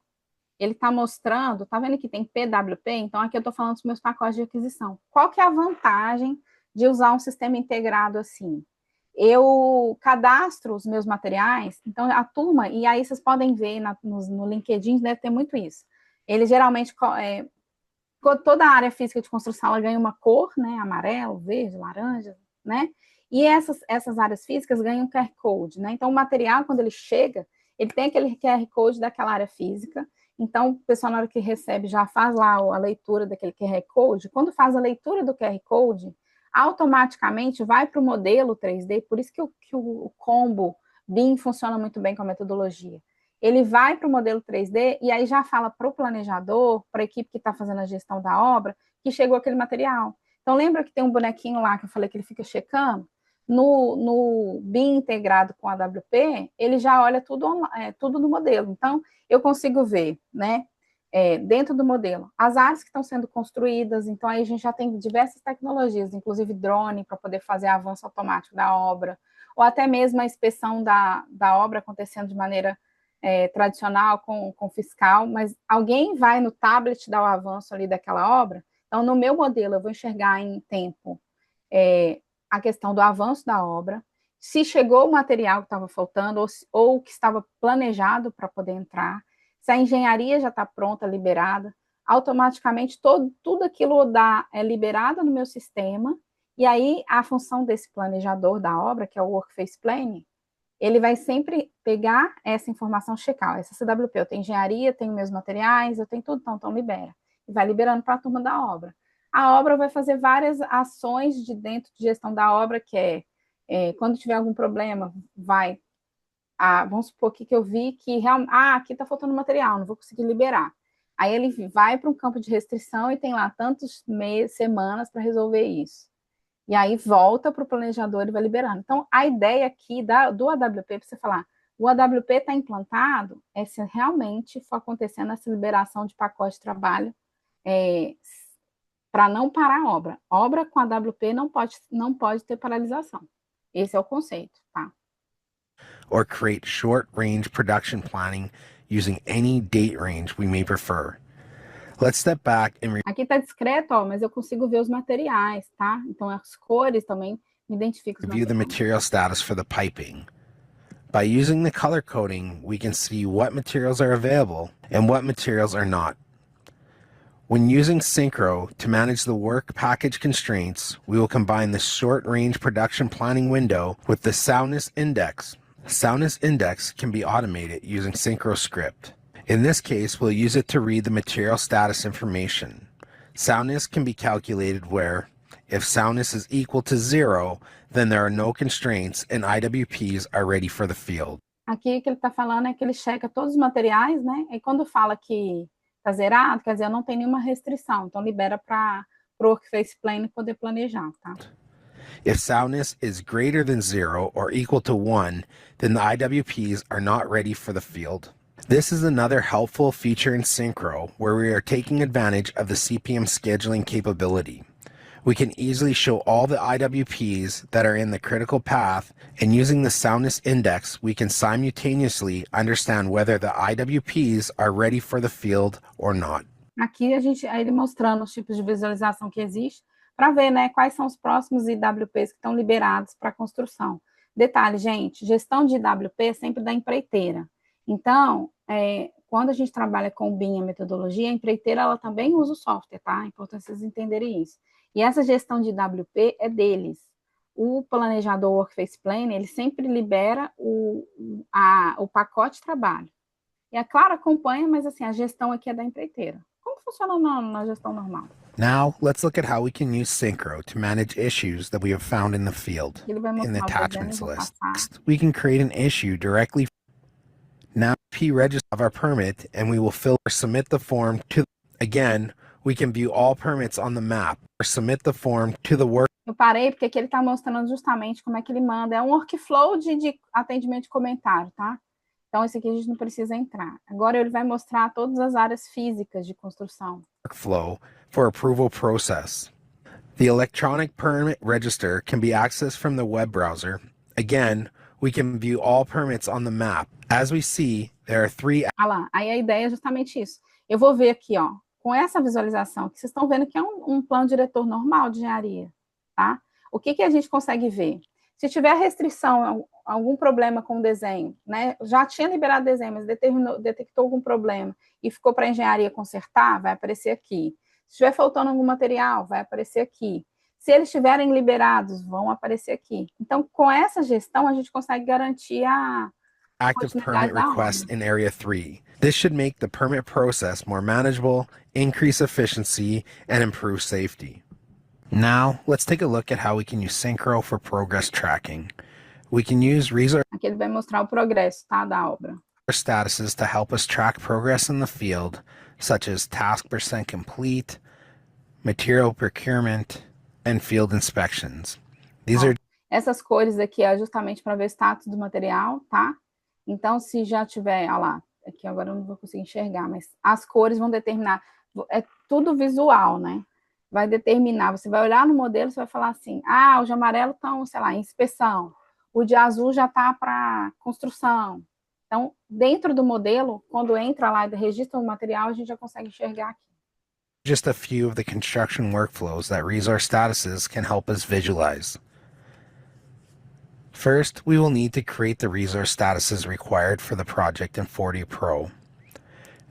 ele está mostrando, tá vendo que tem PWP? Então, aqui eu estou falando dos meus pacotes de aquisição. Qual que é a vantagem de usar um sistema integrado assim? Eu cadastro os meus materiais, então a turma, e aí vocês podem ver no LinkedIn, deve ter muito isso. Ele geralmente, toda a área física de construção, ela ganha uma cor, né, amarelo, verde, laranja, né, e essas áreas físicas ganham um QR Code, né, então o material, quando ele chega, ele tem aquele QR Code daquela área física, então o pessoal na hora que recebe já faz lá a leitura daquele QR Code, quando faz a leitura do QR Code, automaticamente vai para o modelo 3D, por isso que o combo BIM funciona muito bem com a metodologia. Ele vai para o modelo 3D e aí já fala para o planejador, para a equipe que está fazendo a gestão da obra, que chegou aquele material. Então, lembra que tem um bonequinho lá que eu falei que ele fica checando? No BIM integrado com a AWP, ele já olha tudo no modelo. Então, eu consigo ver, né, dentro do modelo, as áreas que estão sendo construídas, então aí a gente já tem diversas tecnologias, inclusive drone, para poder fazer avanço automático da obra, ou até mesmo a inspeção da obra acontecendo de maneira tradicional com fiscal, mas alguém vai no tablet dar o avanço ali daquela obra, então no meu modelo eu vou enxergar em tempo a questão do avanço da obra, se chegou o material que estava faltando, ou que estava planejado para poder entrar, se a engenharia já está pronta, liberada, automaticamente tudo aquilo é liberado no meu sistema, e aí a função desse planejador da obra, que é o Workface Planning, ele vai sempre pegar essa informação, checar, essa CWP, eu tenho engenharia, tenho meus materiais, eu tenho tudo, então libera. E vai liberando para a turma da obra. A obra vai fazer várias ações de dentro de gestão da obra, que quando tiver algum problema, vamos supor aqui que eu vi que aqui está faltando material, não vou conseguir liberar. Aí ele vai para um campo de restrição e tem lá tantos semanas para resolver isso. E aí volta para o planejador e vai liberando. Então, a ideia aqui do AWP, para você falar, o AWP está implantado, se realmente for acontecendo essa liberação de pacote de trabalho, para não parar a obra. Obra com AWP não pode ter paralisação. Esse é o conceito, tá? Or create short-range production planning using any date range we may prefer. Let's step back and aqui está discreto, mas eu consigo ver os materiais, tá? Então, as cores também me identificam. Review the material status for the piping. By using the color coding, we can see what materials are available and what materials are not. When using Synchro to manage the work package constraints, we will combine the short-range production planning window with the soundness index. Soundness index can be automated using Synchro script. In this case, we'll use it to read the material status information. Soundness can be calculated where, if soundness is equal to 0, then there are no constraints and IWPs are ready for the field. Aqui o que ele está falando é que ele checa todos os materiais, né? E quando fala que está zerado, quer dizer, não tem nenhuma restrição. Então, libera para o Workface Planning poder planejar, tá? If soundness is greater than 0 or equal to 1, then the IWPs are not ready for the field. This is another helpful feature in Synchro where we are taking advantage of the CPM scheduling capability. We can easily show all the IWPs that are in the critical path, and using the soundness index, we can simultaneously understand whether the IWPs are ready for the field or not. Aqui ele mostrando os tipos de visualização que existe para ver, né, quais são os próximos IWPs que estão liberados para construção. Detalhe, gente, gestão de IWP é sempre da empreiteira. Então, quando a gente trabalha com o BIM, a metodologia, a empreiteira ela também usa o software, tá? É importante vocês entenderem isso. E essa gestão de IWP é deles. O planejador Workface Planner, ele sempre libera o pacote de trabalho. E é claro, acompanha, mas assim, a gestão aqui é da empreiteira. Como funciona na gestão normal? Now, let's look at how we can use Synchro to manage issues that we have found in the field. In the attachments list, we can create an issue directly. Now, register of our permit, and we will fill or submit the form to. Again, we can view all permits on the map or submit the form to the work. Eu parei porque aqui ele está mostrando justamente como é que ele manda. É um workflow de atendimento de comentário, tá? Então, esse aqui a gente não precisa entrar. Agora ele vai mostrar todas as áreas físicas de construção. Workflow for approval process. The electronic permit register can be accessed from the web browser. Again, We can view all permits on the map. As we see, there are 3 Ah lá, aí a ideia é justamente isso. Eu vou ver aqui, ó, com essa visualização, que vocês estão vendo que é um plano diretor normal de engenharia, tá? O que que a gente consegue ver? Se tiver restrição, algum problema com o desenho, né? Já tinha liberado desenho, mas detectou algum problema e ficou para a engenharia consertar, vai aparecer aqui. Se estiver faltando algum material, vai aparecer aqui. Se eles estiverem liberados, vão aparecer aqui. Então, com essa gestão, a gente consegue garantir a active permit requests in Area 3. This should make the permit process more manageable, increase efficiency, and improve safety. Now, let's take a look at how we can use Synchro for progress tracking. We can use resource Aqui ele vai mostrar o progresso, tá, da obra. statuses to help us track progress in the field, such as task percent complete, material procurement, and field inspections. These are Essas cores aqui é justamente para ver o status do material, tá? Então, se já tiver, olha lá, aqui agora eu não vou conseguir enxergar, mas as cores vão determinar, é tudo visual, né? Vai determinar, você vai olhar no modelo, você vai falar assim, ah, os de amarelo estão, sei lá, em inspeção, o de azul já está para construção. Então, dentro do modelo, quando entra lá e registra o material, a gente já consegue enxergar aqui. just a few of the construction workflows that resource statuses can help us visualize. First, we will need to create the resource statuses required for the project in 4D Pro.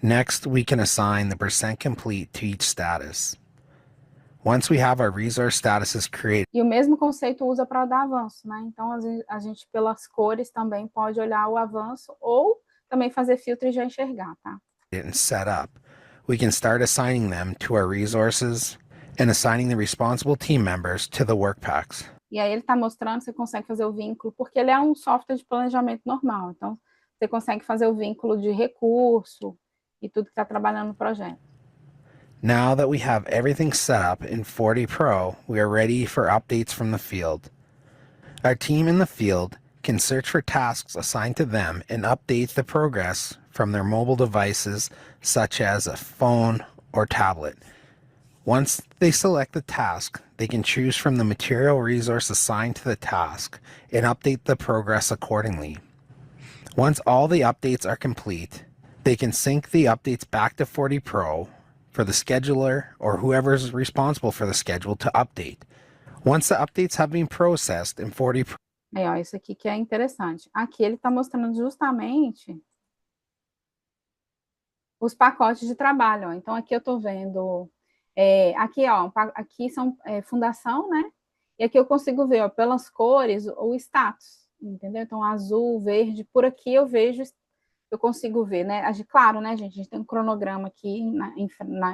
Next, we can assign the percent complete to each status. Once we have our resource statuses created, E o mesmo conceito usa para dar avanço, né? Então, a gente, pelas cores, também pode olhar o avanço ou também fazer filtro e já enxergar, tá? and set up, we can start assigning them to our resources and assigning the responsible team members to the work packs. E aí ele está mostrando, você consegue fazer o vínculo, porque ele é um software de planejamento normal. Então, você consegue fazer o vínculo de recurso e tudo que está trabalhando no projeto. Now that we have everything set up in 4D Pro, we are ready for updates from the field. Our team in the field can search for tasks assigned to them and update the progress from their mobile devices, such as a phone or tablet. Once they select the task, they can choose from the material resource assigned to the task and update the progress accordingly. Once all the updates are complete, they can sync the updates back to 4D Pro for the scheduler or whoever is responsible for the schedule to update. Once the updates have been processed in 4D Pro, Aí, ó, isso aqui que é interessante. Aqui ele está mostrando justamente os pacotes de trabalho. Ó. Então, aqui eu estou vendo... aqui, ó, aqui são fundação, né? E aqui eu consigo ver, ó, pelas cores, o status, entendeu? Então, azul, verde, por aqui eu vejo, eu consigo ver, né? Claro, né, gente? A gente tem um cronograma aqui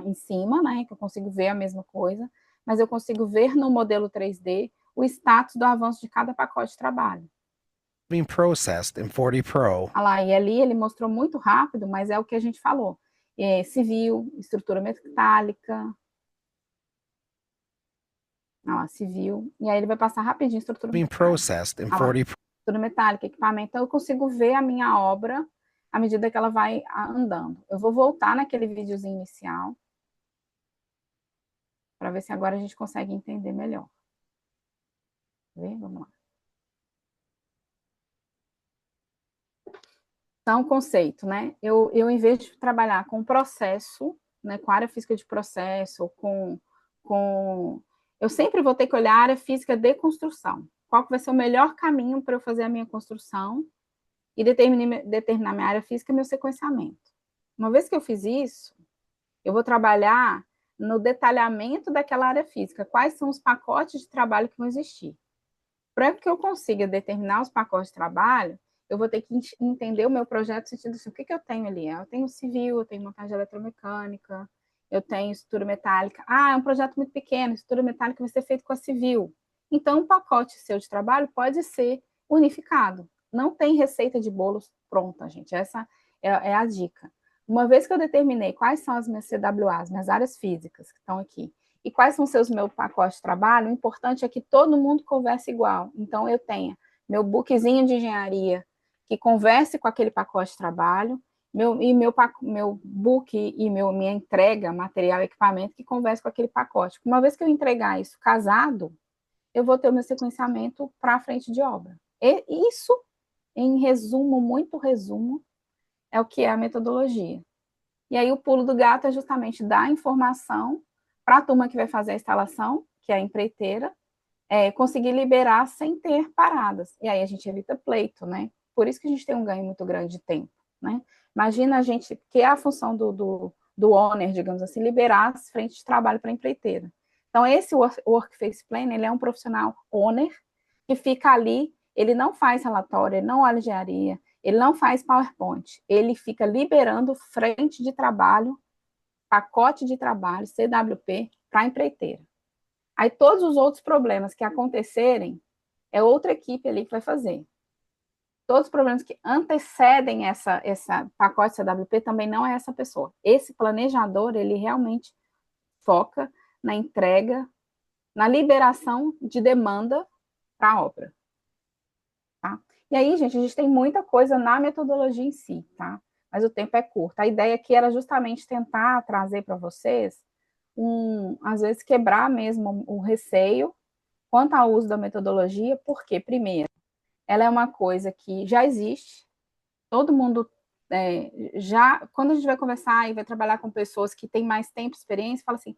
em cima, né? Que eu consigo ver a mesma coisa, mas eu consigo ver no modelo 3D o status do avanço de cada pacote de trabalho. being processed in 4D Pro, Olha lá, e ali ele mostrou muito rápido, mas é o que a gente falou. Civil, estrutura metálica, civil, e aí ele vai passar rapidinho estrutura being metálica. processed in 4D Pro, Estrutura metálica, equipamento, então eu consigo ver a minha obra à medida que ela vai andando. Eu vou voltar naquele videozinho inicial para ver se agora a gente consegue entender melhor. Vamos lá. Então, conceito, né? Eu em vez de trabalhar com processo, né, com área física de processo, eu sempre vou ter que olhar a área física de construção. Qual que vai ser o melhor caminho para eu fazer a minha construção e determinar minha área física e meu sequenciamento. Uma vez que eu fiz isso, eu vou trabalhar no detalhamento daquela área física. Quais são os pacotes de trabalho que vão existir? Para que eu consiga determinar os pacotes de trabalho, eu vou ter que entender o meu projeto no sentido assim, o que eu tenho ali? Eu tenho civil, eu tenho montagem eletromecânica, eu tenho estrutura metálica. É um projeto muito pequeno, estrutura metálica vai ser feito com a civil. Então, um pacote seu de trabalho pode ser unificado. Não tem receita de bolos pronta, gente. Essa é a dica. Uma vez que eu determinei quais são as minhas CWAs, minhas áreas físicas que estão aqui, e quais são os meus pacotes de trabalho, o importante é que todo mundo converse igual. Então, eu tenha meu bookzinho de engenharia que converse com aquele pacote de trabalho, meu book e minha entrega, material, equipamento, que converse com aquele pacote. Uma vez que eu entregar isso casado, eu vou ter o meu sequenciamento para a frente de obra. E isso em resumo, muito resumo, é o que é a metodologia. E aí o pulo do gato é justamente dar informação para a turma que vai fazer a instalação, que é a empreiteira, conseguir liberar sem ter paradas. E aí a gente evita pleito, né? Por isso que a gente tem um ganho muito grande de tempo, né? Imagina a gente, que é a função do owner, digamos assim, liberar as frentes de trabalho para a empreiteira. Então, esse Workface Planner, ele é um profissional owner, que fica ali, ele não faz relatório, ele não olha engenharia, ele não faz PowerPoint, ele fica liberando frente de trabalho, pacote de trabalho, CWP, para a empreiteira. Aí todos os outros problemas que acontecerem, é outra equipe ali que vai fazer. Todos os problemas que antecedem essa pacote CWP também não é essa pessoa. Esse planejador, ele realmente foca na entrega, na liberação de demanda para a obra. Tá? E aí, gente, a gente tem muita coisa na metodologia em si, tá? Mas o tempo é curto. A ideia aqui era justamente tentar trazer para vocês, às vezes, quebrar mesmo o receio quanto ao uso da metodologia, porque, primeiro, ela é uma coisa que já existe, todo mundo quando a gente vai conversar e vai trabalhar com pessoas que têm mais tempo, experiência, fala assim,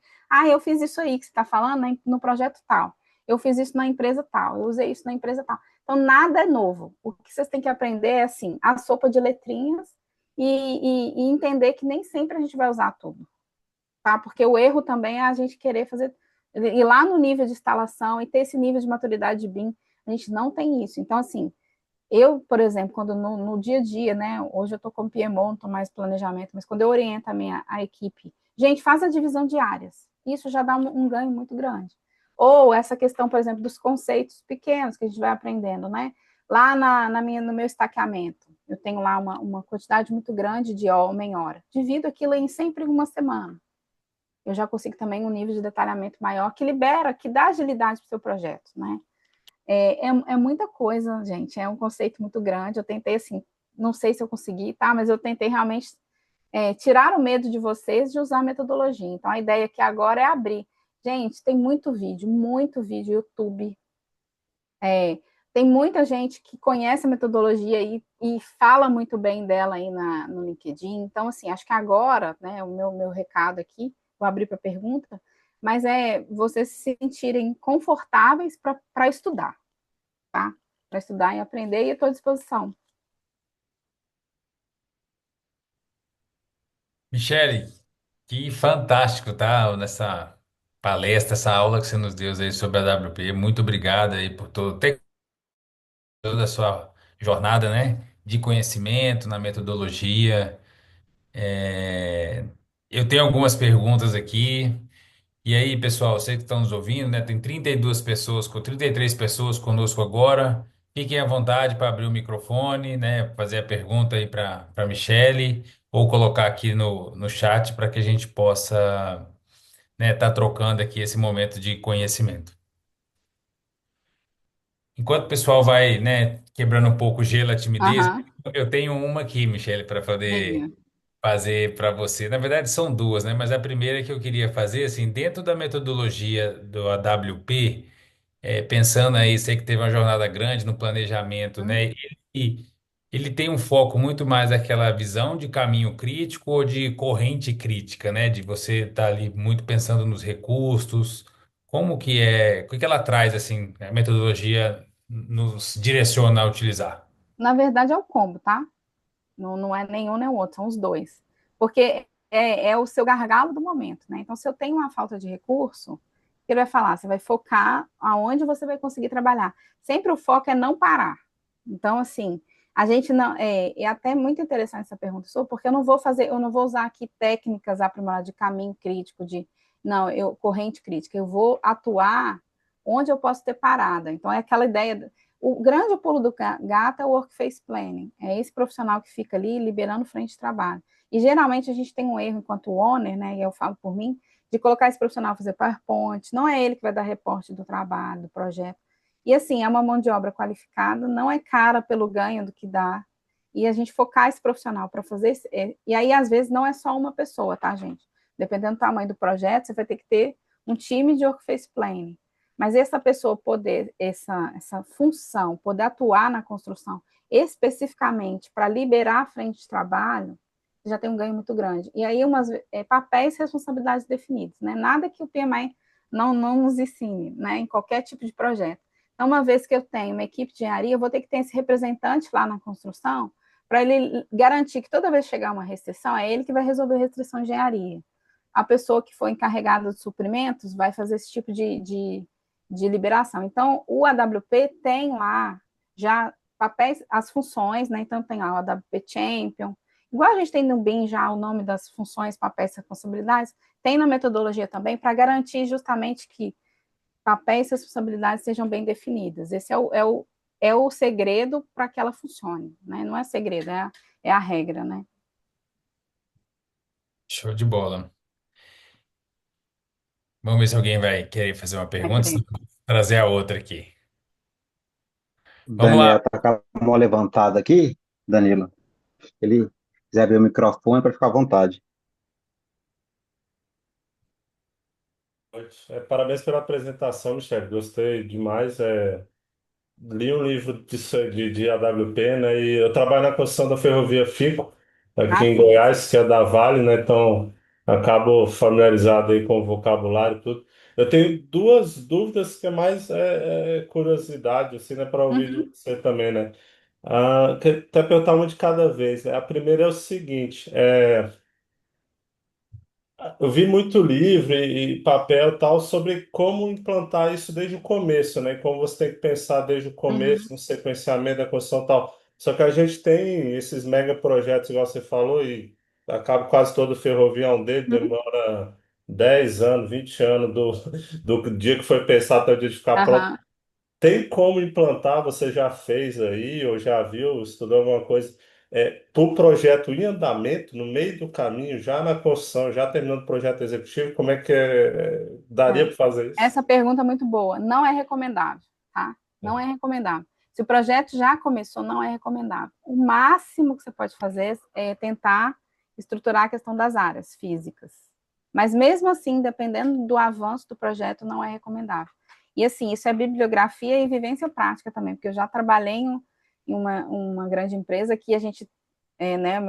eu fiz isso aí que você está falando no projeto tal, eu fiz isso na empresa tal, eu usei isso na empresa tal. Então, nada é novo. O que vocês têm que aprender é, assim, a sopa de letrinhas e entender que nem sempre a gente vai usar tudo, tá? Porque o erro também é a gente querer fazer, ir lá no nível de instalação e ter esse nível de maturidade de BIM, a gente não tem isso. Então, assim, eu, por exemplo, quando no dia a dia, né, hoje eu estou como PMO, não estou mais planejamento, mas quando eu oriento a equipe, gente, faz a divisão de áreas, isso já dá um ganho muito grande. Ou essa questão, por exemplo, dos conceitos pequenos que a gente vai aprendendo, né, lá no meu estaqueamento, eu tenho lá uma quantidade muito grande de homem-hora, divido aquilo em sempre uma semana, eu já consigo também um nível de detalhamento maior, que libera, que dá agilidade para o seu projeto, né. É muita coisa, gente, é um conceito muito grande, eu tentei, assim, não sei se eu consegui, tá, mas eu tentei realmente tirar o medo de vocês de usar a metodologia, então a ideia aqui agora é abrir. Gente, tem muito vídeo, YouTube, tem muita gente que conhece a metodologia e fala muito bem dela aí no LinkedIn, então, assim, acho que agora, né, o meu recado aqui, vou abrir para pergunta, mas vocês se sentirem confortáveis para estudar, tá? Para estudar e aprender, e eu estou à disposição. Michele, que fantástico, tá? Nessa palestra, essa aula que você nos deu aí sobre a WP. Muito obrigado aí por toda a sua jornada, né? De conhecimento na metodologia. Eu tenho algumas perguntas aqui. E aí, pessoal, vocês que estão nos ouvindo, né? Tem 32 pessoas, com 33 pessoas conosco agora. Fiquem à vontade para abrir o microfone, né? Fazer a pergunta aí para Michele, ou colocar aqui no chat para que a gente possa, né, tá trocando aqui esse momento de conhecimento. Enquanto o pessoal vai, né, quebrando um pouco o gelo, a timidez, Aham, eu tenho uma aqui, Michele, para diga. poder fazer para você. Na verdade, são duas, né? Mas a primeira que eu queria fazer, assim, dentro da metodologia do AWP, pensando aí, sei que teve uma jornada grande no planejamento, né? E ele tem um foco muito mais naquela visão de caminho crítico ou de corrente crítica, né? De você estar ali muito pensando nos recursos. Como que é? O que que ela traz, assim, a metodologia nos direciona a utilizar? Na verdade, é o combo, tá? Não é nenhum nem o outro, são os dois. Porque é o seu gargalo do momento, né? Então, se eu tenho uma falta de recurso, ele vai falar, você vai focar aonde você vai conseguir trabalhar. Sempre o foco é não parar. Então, assim, a gente não. É até muito interessante essa pergunta sua, porque eu não vou usar aqui técnicas aprimoradas de caminho crítico, não, corrente crítica, eu vou atuar onde eu posso ter parada. Então, é aquela ideia. O grande pulo do gato é o workface planning. É esse profissional que fica ali liberando frente de trabalho. E geralmente a gente tem um erro enquanto owner, né? E eu falo por mim, de colocar esse profissional a fazer PowerPoint. Não é ele que vai dar reporte do trabalho, do projeto. E assim, é uma mão de obra qualificada, não é cara pelo ganho do que dá. E a gente focar esse profissional para fazer. E aí, às vezes, não é só uma pessoa, tá, gente? Dependendo do tamanho do projeto, você vai ter que ter um time de workface planning. Mas essa pessoa poder, essa função, poder atuar na construção especificamente para liberar a frente de trabalho, já tem um ganho muito grande. E aí, papéis e responsabilidades definidos, né? Nada que o PMI não nos ensine, né? Em qualquer tipo de projeto. Então, uma vez que eu tenho uma equipe de engenharia, eu vou ter que ter esse representante lá na construção para ele garantir que toda vez que chegar uma restrição, é ele que vai resolver a restrição de engenharia. A pessoa que for encarregada de suprimentos vai fazer esse tipo de liberação. Então, o AWP tem lá já papéis, as funções, né? Então, tem lá o AWP Champion, igual a gente tem no BIM já o nome das funções, papéis e responsabilidades, tem na metodologia também para garantir justamente que papéis e responsabilidades sejam bem definidas. Esse é o segredo para que ela funcione, né? Não é segredo, é a regra, né? Show de bola. Vamos ver se alguém vai querer fazer uma Vai pergunta, querer. senão eu vou trazer a outra aqui. Vamos lá. Daniel tá com a mão levantada aqui, Danilo. Ele quiser abrir o microfone para ficar à vontade. Parabéns pela apresentação, Michel. Gostei demais. Li um livro de AWP, né? E eu trabalho na construção da ferrovia FICO, aqui Ah, em sim. Goiás, que é da Vale, né? Então, acabo familiarizado aí com o vocabulário e tudo. Eu tenho duas dúvidas que é mais curiosidade, assim, né? Para ouvir de Uhum, você também, né? Que até perguntar uma de cada vez, né? A primeira é o seguinte, eu vi muito livro e papel e tal sobre como implantar isso desde o começo, né? Como você tem que pensar desde o uhum, começo no sequenciamento da construção e tal. Só que a gente tem esses mega projetos, igual você falou, e acaba quase todo o ferrovião dele, uhum. demora 10 anos, 20 anos do dia que foi pensado até o dia de ficar pronto. Aham. Tem como implantar? Você já fez aí, ou já viu, estudou alguma coisa? Para o projeto em andamento, no meio do caminho, já na construção, já terminando o projeto executivo, como é que daria É. para fazer isso? Essa pergunta é muito boa. Não é recomendável, tá? Não é recomendável. Se o projeto já começou, não é recomendável. O máximo que você pode fazer é tentar estruturar a questão das áreas físicas. Mas mesmo assim, dependendo do avanço do projeto, não é recomendável. E assim, isso é bibliografia e vivência prática também, porque eu já trabalhei em uma grande empresa que a gente, né,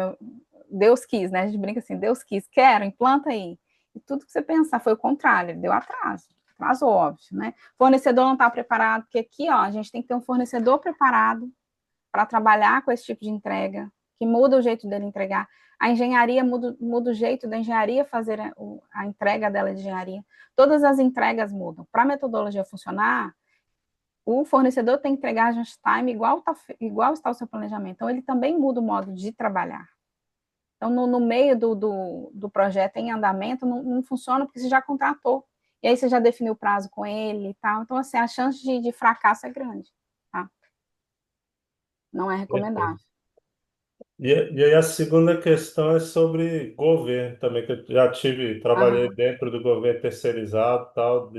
Deus quis, né? A gente brinca assim, Deus quis, quero, implanta aí. E tudo que você pensar foi o contrário, ele deu atraso. Atraso óbvio, né? Fornecedor não está preparado, porque aqui, ó, a gente tem que ter um fornecedor preparado para trabalhar com esse tipo de entrega, que muda o jeito dele entregar. A engenharia muda o jeito da engenharia fazer a entrega dela de engenharia. Todas as entregas mudam. Para a metodologia funcionar, o fornecedor tem que entregar just time igual está o seu planejamento. Então, ele também muda o modo de trabalhar. Então, no meio do projeto em andamento, não funciona porque você já contratou. E aí você já definiu o prazo com ele e tal. Então, assim, a chance de fracasso é grande, tá? Não é recomendável. E aí a segunda questão é sobre governo também, que eu já trabalhei Aham. dentro do governo terceirizado e tal,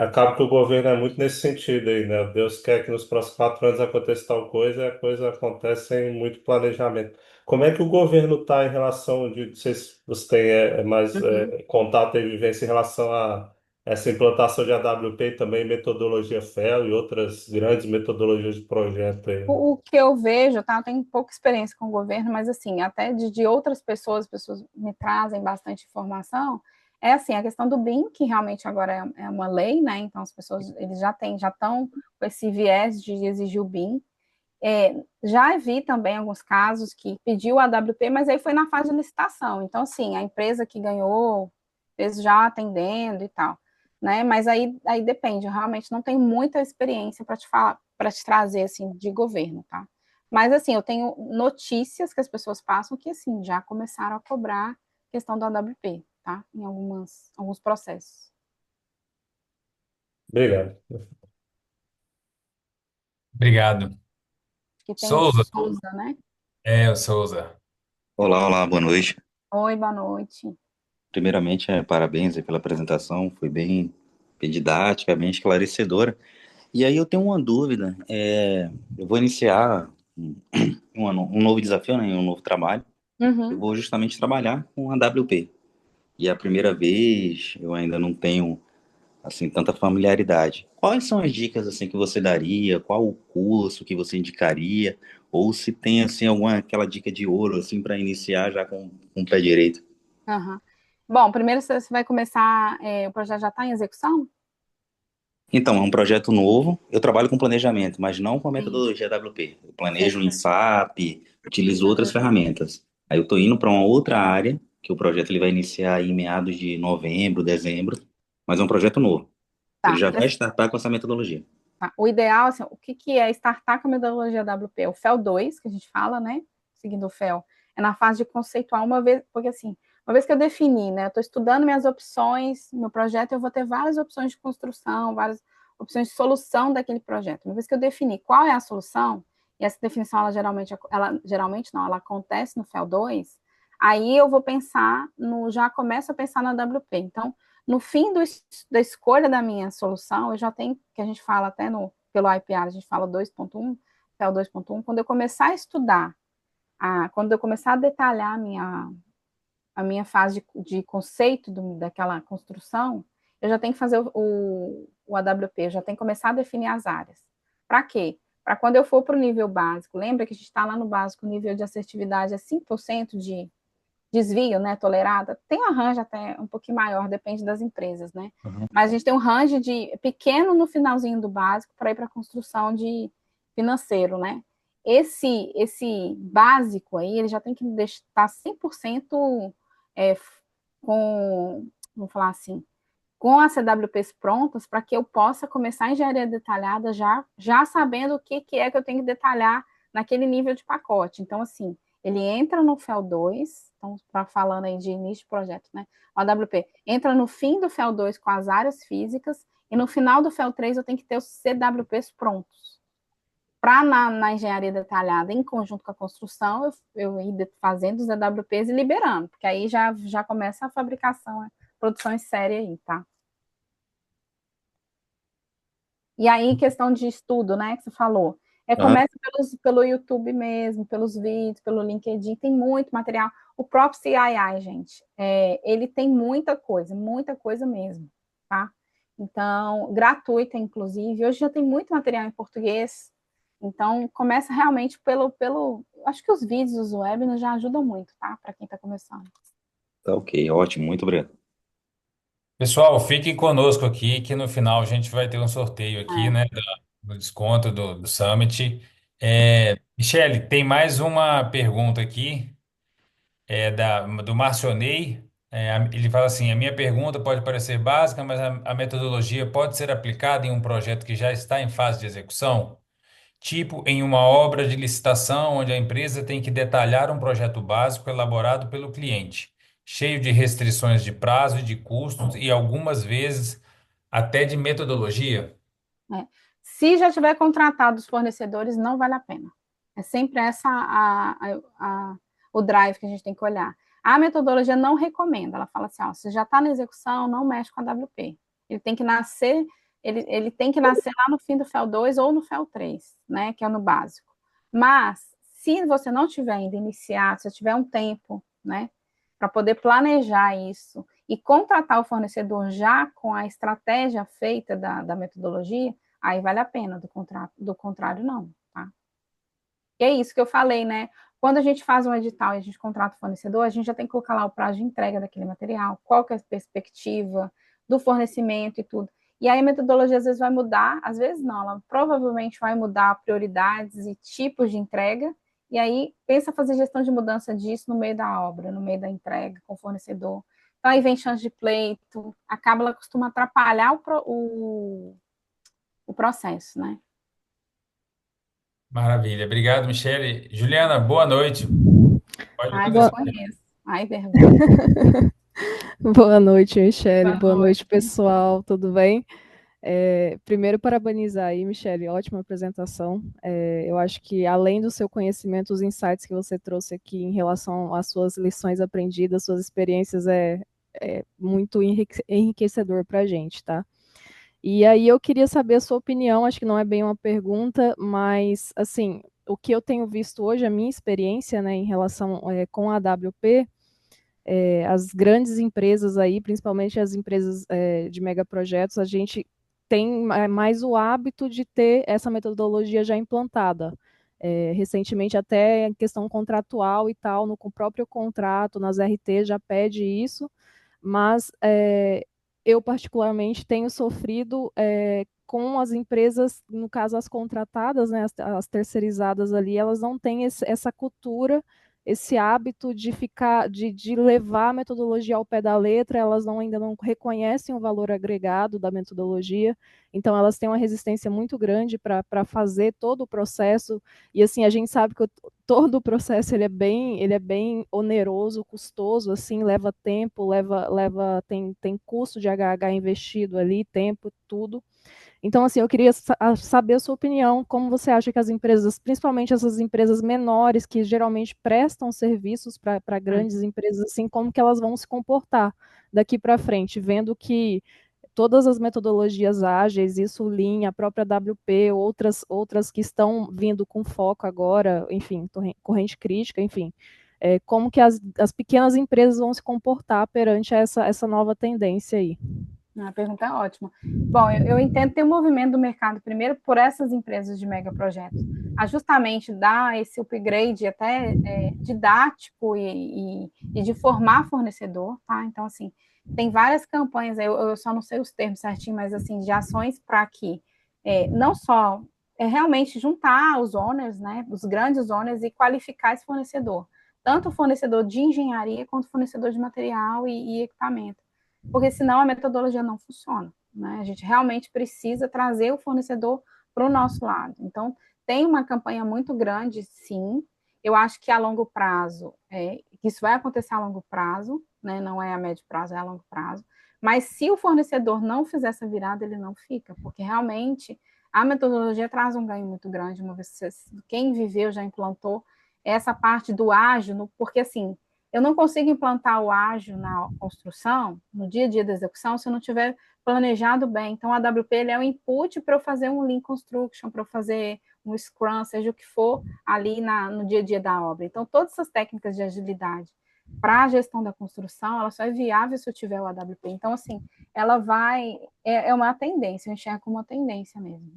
acaba que o governo é muito nesse sentido aí, né? Deus quer que nos próximos 4 anos aconteça tal coisa, e a coisa acontece sem muito planejamento. Como é que o governo está em relação de, não sei se você tem mais Uhum. contato e vivência em relação a essa implantação de AWP e também metodologia FEL e outras grandes metodologias de projeto aí. O que eu vejo, tá? Eu tenho pouca experiência com o governo, mas assim, até de outras pessoas me trazem bastante informação. É assim, a questão do BIM, que realmente agora é uma lei, né? Então as pessoas eles já estão com esse viés de exigir o BIM. Já vi também alguns casos que pediu a AWP, mas aí foi na fase de licitação. Então, assim, a empresa que ganhou, fez já atendendo e tal, né? Mas aí depende, eu realmente não tenho muita experiência para te falar, para te trazer, assim, de governo, tá? Mas, assim, eu tenho notícias que as pessoas passam que, assim, já começaram a cobrar questão da AWP, tá? Em alguns processos. Obrigado. Obrigado. Que tem o Souza, Souza, né? o Souza. Olá, olá, boa noite. Oi, boa noite. Primeiramente, parabéns aí pela apresentação, foi bem didática, bem esclarecedora. E aí eu tenho uma dúvida, eu vou iniciar um novo desafio, né, um novo trabalho. Eu Uhum, vou justamente trabalhar com a WP. E é a primeira vez, eu ainda não tenho assim, tanta familiaridade. Quais são as dicas assim que você daria? Qual o curso que você indicaria? Ou se tem assim alguma aquela dica de ouro assim para iniciar já com o pé direito? Aham. Bom, primeiro você vai começar, o projeto já está em execução? Então, é um projeto novo. Eu trabalho com planejamento, mas não com a Sim, metodologia WP. Eu planejo em sim. SAP, utilizo outras Uhum. ferramentas. Aí eu estou indo para uma outra área, que o projeto ele vai iniciar em meados de novembro, dezembro, mas é um projeto novo. Ele Tá. já vai startar com essa metodologia. Tá. O ideal, assim, o que, que é startar com a metodologia WP? O FEL 2, que a gente fala, né? Seguindo o FEL, é na fase de conceituar uma vez, porque assim, uma vez que eu defini, né? Eu estou estudando minhas opções, no projeto eu vou ter várias opções de construção, várias opções de solução daquele projeto. Uma vez que eu defini qual é a solução, e essa definição, geralmente não, ela acontece no FEL 2, aí eu vou pensar já começo a pensar na WP. Então, no fim da escolha da minha solução, eu já tenho, que a gente fala até pelo IPR, a gente fala 2.1, PEL 2.1, quando eu começar a estudar, quando eu começar a detalhar a minha fase de conceito daquela construção, eu já tenho que fazer o AWP, eu já tenho que começar a definir as áreas. Para quê? Para quando eu for para o nível básico, lembra que a gente está lá no básico, o nível de assertividade é 5% de desvio, né, tolerada, tem um range até um pouquinho maior, depende das empresas, né? Uhum. Mas a gente tem um range de pequeno no finalzinho do básico para ir para a construção de financeiro, né? Esse básico aí, ele já tem que estar 100% é, com, vamos falar assim, com as CWPs prontas para que eu possa começar a engenharia detalhada já sabendo o que é que eu tenho que detalhar naquele nível de pacote. Então, assim, ele entra no FEL 2, então, falando aí de início de projeto, né? O AWP entra no fim do FEL 2 com as áreas físicas, e no final do FEL 3 eu tenho que ter os CWPs prontos. Para na engenharia detalhada, em conjunto com a construção, eu ir fazendo os EWPs e liberando, porque aí já começa a fabricação, a produção em série aí, tá? E aí, questão de estudo, né, que você falou. Uhum. Começa pelo YouTube mesmo, pelos vídeos, pelo LinkedIn, tem muito material. O próprio CII, gente, ele tem muita coisa mesmo, tá? Então, gratuita, inclusive. Hoje já tem muito material em português. Então, começa realmente acho que os vídeos, os webinars já ajudam muito, tá? Para quem está começando. Tá ok, ótimo, muito obrigado. Pessoal, fiquem conosco aqui, que no final a gente vai ter um sorteio aqui, É. né, do desconto do Summit. Michele, tem mais uma pergunta aqui, do Marcionei. Ele fala assim: a minha pergunta pode parecer básica, mas a metodologia pode ser aplicada em um projeto que já está em fase de execução? Tipo, em uma obra de licitação, onde a empresa tem que detalhar um projeto básico elaborado pelo cliente, cheio de restrições de prazo e de custos e algumas vezes até de metodologia. É. Se já tiver contratado os fornecedores, não vale a pena. É sempre o drive que a gente tem que olhar. A metodologia não recomenda, ela fala assim, ó, se já está na execução, não mexe com a WP. Ele tem que nascer, ele tem que nascer lá no fim do FEL 2 ou no FEL 3, né, que é no básico. Mas, se você não tiver ainda iniciado, se tiver um tempo, né, para poder planejar isso e contratar o fornecedor já com a estratégia feita da metodologia, aí vale a pena, do contrário, não, tá? E é isso que eu falei, né? Quando a gente faz um edital e a gente contrata o fornecedor, a gente já tem que colocar lá o prazo de entrega daquele material, qual que é a perspectiva do fornecimento e tudo. E aí a metodologia às vezes vai mudar, às vezes não, ela provavelmente vai mudar prioridades e tipos de entrega, e aí pensa fazer gestão de mudança disso no meio da obra, no meio da entrega com o fornecedor. Então aí vem chance de pleito, ela costuma atrapalhar o processo, né? Maravilha. Obrigado, Michele. Juliana, boa noite. Pode Ai, fazer sua pergunta. desconheço. Ai, vergonha. Boa noite, Michele. Boa Boa noite, noite. pessoal. Tudo bem? Primeiro, parabenizar aí, Michele. Ótima apresentação. Eu acho que, além do seu conhecimento, os insights que você trouxe aqui em relação às suas lições aprendidas, suas experiências, é muito enriquecedor para a gente, tá? E aí eu queria saber a sua opinião. Acho que não é bem uma pergunta, mas, assim, o que eu tenho visto hoje, a minha experiência, né, em relação com a AWP, as grandes empresas aí, principalmente as empresas de megaprojetos, a gente tem mais o hábito de ter essa metodologia já implantada. Recentemente, até em questão contratual e tal, no próprio contrato, nas RT já pede isso, mas eu particularmente tenho sofrido com as empresas, no caso as contratadas, né, as terceirizadas ali, elas não têm essa cultura, esse hábito de ficar, de levar a metodologia ao pé da letra, elas ainda não reconhecem o valor agregado da metodologia, então elas têm uma resistência muito grande para fazer todo o processo, e assim, a gente sabe que todo o processo ele é bem oneroso, custoso, assim, leva tempo, tem custo de HH investido ali, tempo, tudo. Então, assim, eu queria saber a sua opinião, como você acha que as empresas, principalmente essas empresas menores, que geralmente prestam serviços para grandes empresas, assim, como que elas vão se comportar daqui para frente, vendo que todas as metodologias ágeis, isso Lean, a própria WP, outras que estão vindo com foco agora, enfim, corrente crítica, enfim, como que as pequenas empresas vão se comportar perante essa nova tendência aí? A pergunta é ótima. Bom, eu entendo ter um movimento do mercado, primeiro, por essas empresas de megaprojetos, a justamente dar esse upgrade até didático e de formar fornecedor, tá? Então, assim, tem várias campanhas, eu só não sei os termos certinho, mas, assim, de ações para que não só realmente juntar os owners, né, os grandes owners e qualificar esse fornecedor, tanto o fornecedor de engenharia quanto o fornecedor de material e equipamento, porque senão a metodologia não funciona, né? A gente realmente precisa trazer o fornecedor para o nosso lado. Então, tem uma campanha muito grande, sim. Eu acho que a longo prazo, que isso vai acontecer a longo prazo, né? Não é a médio prazo, é a longo prazo. Mas se o fornecedor não fizer essa virada, ele não fica, porque realmente a metodologia traz um ganho muito grande, uma vez que quem viveu já implantou essa parte do ágil, porque assim, eu não consigo implantar o ágil na construção, no dia a dia da execução, se eu não tiver planejado bem. Então, a AWP ele é o input para eu fazer um Lean Construction, para eu fazer um Scrum, seja o que for, ali no dia a dia da obra. Então, todas essas técnicas de agilidade para a gestão da construção, ela só é viável se eu tiver o AWP. Então, assim, ela vai... É uma tendência, eu enxergo como uma tendência mesmo.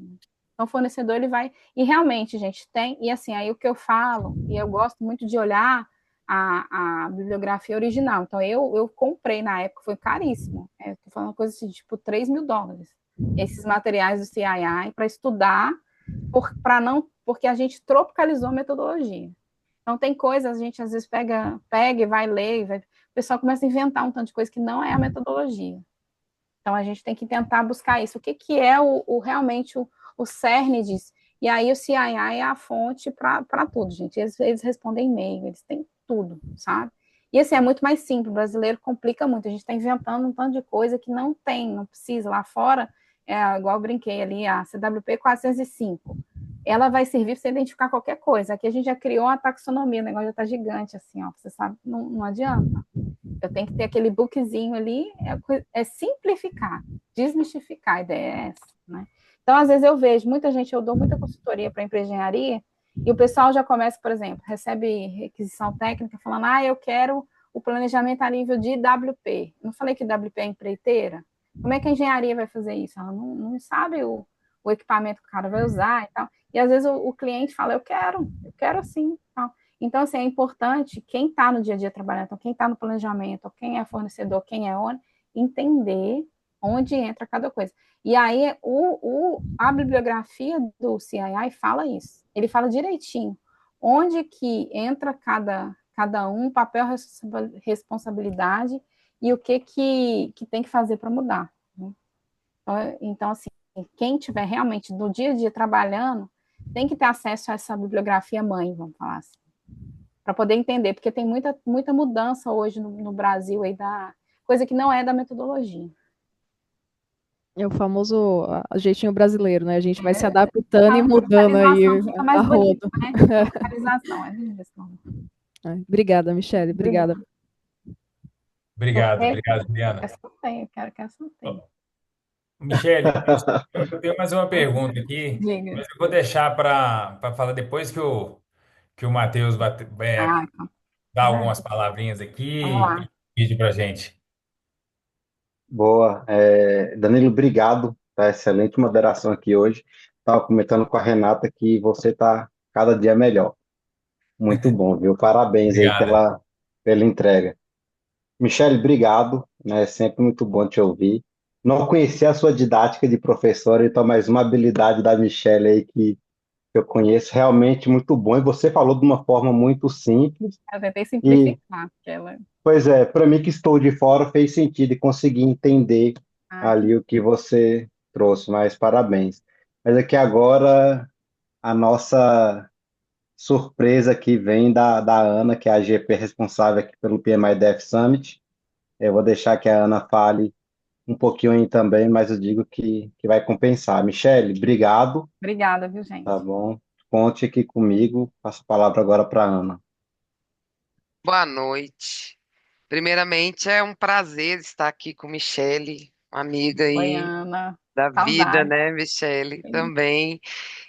Então, o fornecedor, ele vai... E realmente, gente, tem... E assim, aí o que eu falo, e eu gosto muito de olhar a bibliografia original. Então, eu comprei na época, foi caríssimo. Estou falando coisa assim, tipo US$ 3.000. Esses materiais do CII para estudar, porque a gente tropicalizou a metodologia. Então, tem coisas, a gente às vezes pega e vai ler, o pessoal começa a inventar um tanto de coisa que não é a metodologia. Então, a gente tem que tentar buscar isso. O que é realmente o cerne disso? E aí o CII é a fonte para tudo, gente. Eles respondem e-mail, eles têm tudo, sabe? E assim, é muito mais simples, o brasileiro complica muito, a gente está inventando um tanto de coisa que não tem, não precisa. Lá fora, igual eu brinquei ali, a CWP 405, ela vai servir para você identificar qualquer coisa. Aqui a gente já criou uma taxonomia, o negócio já está gigante, assim, ó, você sabe, não adianta. Eu tenho que ter aquele bookzinho ali, simplificar, desmistificar, a ideia é essa, né? Então, às vezes eu vejo, muita gente, eu dou muita consultoria para empresa de engenharia, e o pessoal já começa, por exemplo, recebe requisição técnica falando, eu quero o planejamento a nível de WP. Não falei que WP é empreiteira? Como é que a engenharia vai fazer isso? Ela não sabe o equipamento que o cara vai usar e tal. E às vezes o cliente fala, eu quero sim. Tal. Então, assim, é importante quem está no dia a dia trabalhando, então, quem está no planejamento, quem é fornecedor, quem é ONE, entender onde entra cada coisa. E aí, a bibliografia do CII fala isso. Ele fala direitinho onde que entra cada um, papel, responsabilidade e o que tem que fazer para mudar. Né? Então, assim, quem estiver realmente no dia a dia trabalhando, tem que ter acesso a essa bibliografia mãe, vamos falar assim, para poder entender, porque tem muita mudança hoje no Brasil, aí coisa que não é da metodologia. É o famoso jeitinho brasileiro, né? A gente vai se adaptando e mudando aí fica mais a roda. Bonito, né? Localização, Obrigada, Michele. Obrigada. Obrigado, Juliana. Quero que essa tenha. Michele, eu tenho mais uma pergunta aqui, mas eu vou deixar para falar depois que o Matheus vai dar algumas palavrinhas Vamos aqui, lá. vídeo pra gente. Boa. Danilo, obrigado. Tá excelente moderação aqui hoje. Estava comentando com a Renata que você está cada dia melhor. Muito bom, viu? Parabéns aí Obrigado. pela entrega. Michele, obrigado, né? É sempre muito bom te ouvir. Não conhecia a sua didática de professora, então mais uma habilidade da Michele aí que eu conheço, realmente muito bom. E você falou de uma forma muito simples Eu tentei e, simplificar, porque ela. pois é, para mim que estou de fora fez sentido e consegui entender Ah, que ali o que você trouxe, mas parabéns. Mas aqui agora a nossa surpresa aqui vem da Ana, que é a GP responsável aqui pelo PMI Dev Summit. Eu vou deixar que a Ana fale um pouquinho aí também, mas eu digo que vai compensar. Michele, obrigado, obrigada, viu, tá gente? bom? Conte aqui comigo. Passo a palavra agora para a Ana. Boa noite. Primeiramente, é um prazer estar aqui com Michele, uma amiga Oi, aí Ana. da vida, Saudades. né, Michele, Sim. também.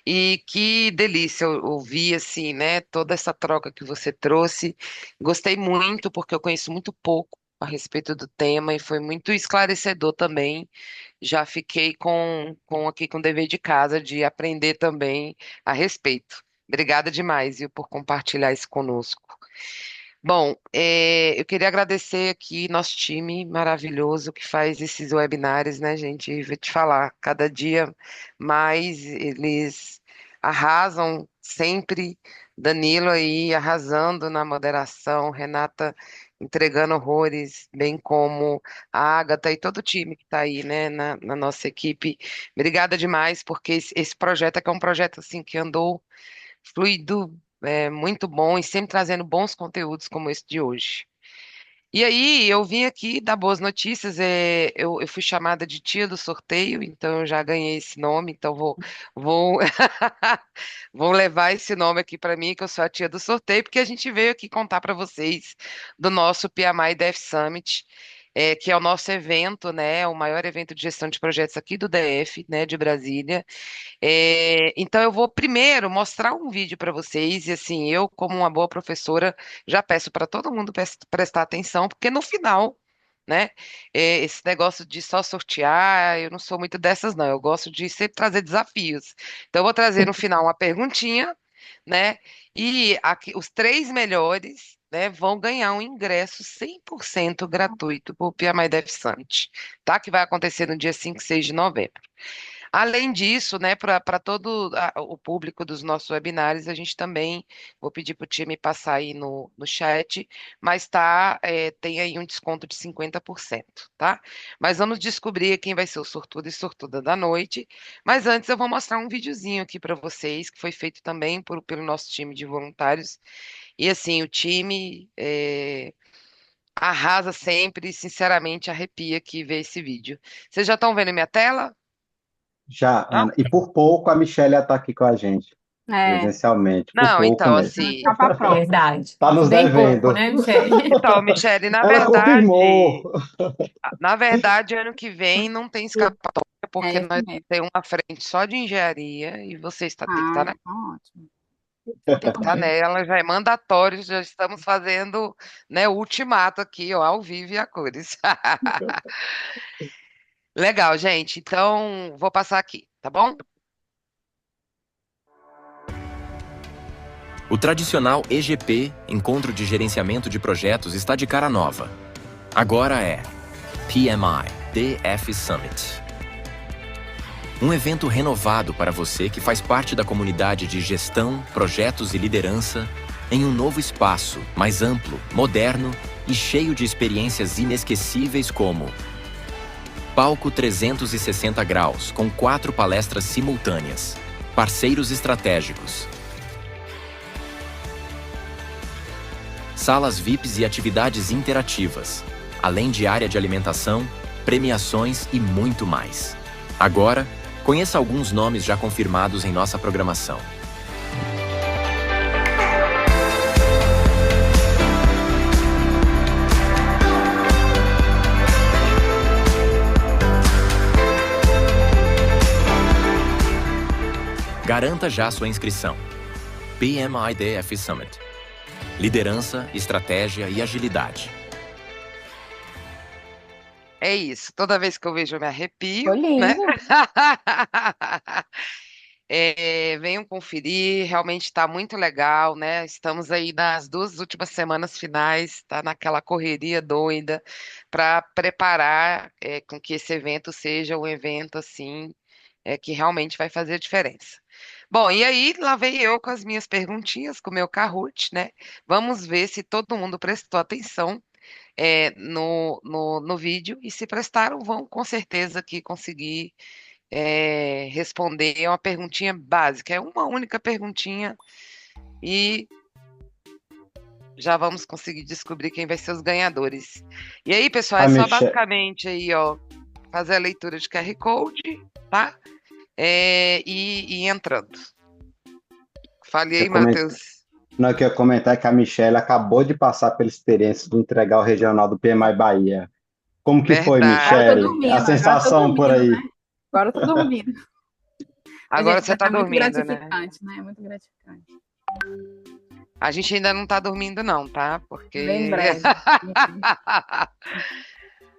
E que delícia ouvir, assim, né, toda essa troca que você trouxe. Gostei muito, porque eu conheço muito pouco a respeito do tema e foi muito esclarecedor também. Já fiquei aqui com o dever de casa de aprender também a respeito. Obrigada demais, viu, por compartilhar isso conosco. Bom, eu queria agradecer aqui nosso time maravilhoso que faz esses webinários, né, gente? E vou te falar, cada dia mais eles arrasam sempre. Danilo aí arrasando na moderação, Renata entregando horrores, bem como a Agatha e todo o time que está aí, né, na nossa equipe. Obrigada demais, porque esse projeto aqui é um projeto assim que andou fluido, muito bom e sempre trazendo bons conteúdos como esse de hoje. E aí, eu vim aqui dar boas notícias. Eu fui chamada de tia do sorteio, então eu já ganhei esse nome. Então vou, vou levar esse nome aqui para mim, que eu sou a tia do sorteio, porque a gente veio aqui contar para vocês do nosso PMI Dev Summit, que é o nosso evento, né? O maior evento de gestão de projetos aqui do DF, né, de Brasília. Então eu vou primeiro mostrar um vídeo para vocês e assim, eu como uma boa professora já peço para todo mundo prestar atenção, porque no final, né, esse negócio de só sortear, eu não sou muito dessas não, eu gosto de sempre trazer desafios. Então eu vou trazer no final uma perguntinha, né, e os três melhores, né, vão ganhar um ingresso 100% gratuito para o PMI Dev Summit, tá? Que vai acontecer no dia 5 e 6 de novembro. Além disso, né, para todo o público dos nossos webinários, a gente também, vou pedir para o time passar aí no chat, mas tem aí um desconto de 50%, tá? Mas vamos descobrir quem vai ser o sortudo e sortuda da noite. Mas antes eu vou mostrar um videozinho aqui para vocês, que foi feito também pelo nosso time de voluntários. E assim, o time arrasa sempre, e sinceramente arrepia aqui ver esse vídeo. Vocês já estão vendo minha tela? Já, Não? Ana. E por pouco a Michele está aqui com a gente, É, presencialmente. Por Não, pouco então, mesmo. assim. ficar para a próxima. Verdade. Está nos Bem pouco, devendo. né, Michele? Então, Michele, Ela confirmou. na verdade, ano que vem não tem escapatória, É porque isso nós mesmo. temos uma frente só de engenharia e você tem que Ah, estar nela. então ótimo. Tem que estar nela, já é mandatório, já estamos fazendo, né, o ultimato aqui, ó, ao vivo e a cores. Legal, gente. Então, vou passar aqui, tá bom? O tradicional EGP, Encontro de Gerenciamento de Projetos, está de cara nova. Agora é PMI DF Summit. Um evento renovado para você que faz parte da comunidade de gestão, projetos e liderança em um novo espaço, mais amplo, moderno e cheio de experiências inesquecíveis como Palco 360 graus, com 4 palestras simultâneas, parceiros estratégicos, salas VIPs e atividades interativas, além de área de alimentação, premiações e muito mais. Agora, conheça alguns nomes já confirmados em nossa programação. Garanta já sua inscrição. PMI DF Summit. Liderança, estratégia e agilidade. É isso. Toda vez que eu vejo, eu me Ficou arrepio, né? lindo. Venham conferir, realmente está muito legal, né? Estamos aí nas 2 últimas semanas finais, está naquela correria doida para preparar com que esse evento seja um evento assim que realmente vai fazer a diferença. Bom, e aí lá vem eu com as minhas perguntinhas, com o meu Kahoot, né? Vamos ver se todo mundo prestou atenção no vídeo e se prestaram, vão com certeza aqui conseguir responder. É uma perguntinha básica, é uma única perguntinha e já vamos conseguir descobrir quem vai ser os ganhadores. E aí, pessoal, A é só Michelle, basicamente aí, ó, fazer a leitura de QR Code, tá? E entrando. Fale eu aí, coment... Matheus. não, eu queria comentar que a Michelle acabou de passar pela experiência de entregar o regional do PMI Bahia. Como que foi, Agora eu tô Verdade. Michele? A dormindo, agora eu tô sensação por dormindo, né? aí? Agora eu tô dormindo. Mas, Agora gente, você mas tá tá muito dormindo, né? gratificante, né? É muito gratificante. A gente ainda não tá dormindo, não, tá? Bem Porque. breve.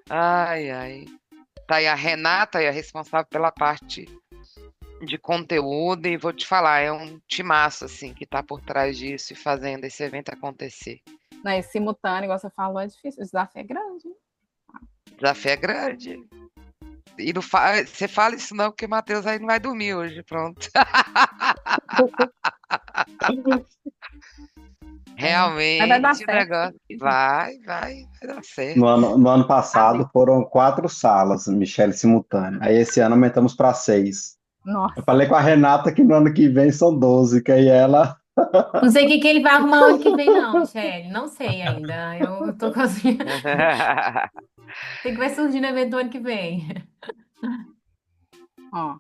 Ai, ai. Tá aí a Renata, é a responsável pela parte de conteúdo, e vou te falar, é um timaço, assim, que tá por trás disso e fazendo esse evento acontecer. Não, e simultâneo, igual você falou, é difícil. O desafio é grande. O desafio é grande. E não você fala isso não, porque o Matheus aí não vai dormir hoje, pronto. Mas vai dar Realmente, o certo. negócio vai dar No certo. ano, no ano passado foram 4 salas, Michele, simultâneo. Aí esse ano aumentamos para 6. Eu Nossa. falei com a Renata que no ano que vem são 12, que aí ela. Não sei o que que ele vai arrumar ano que vem, não, Michele. Não sei ainda. Eu tô com assim. Tem que vai surgir no evento do ano que vem. Ó,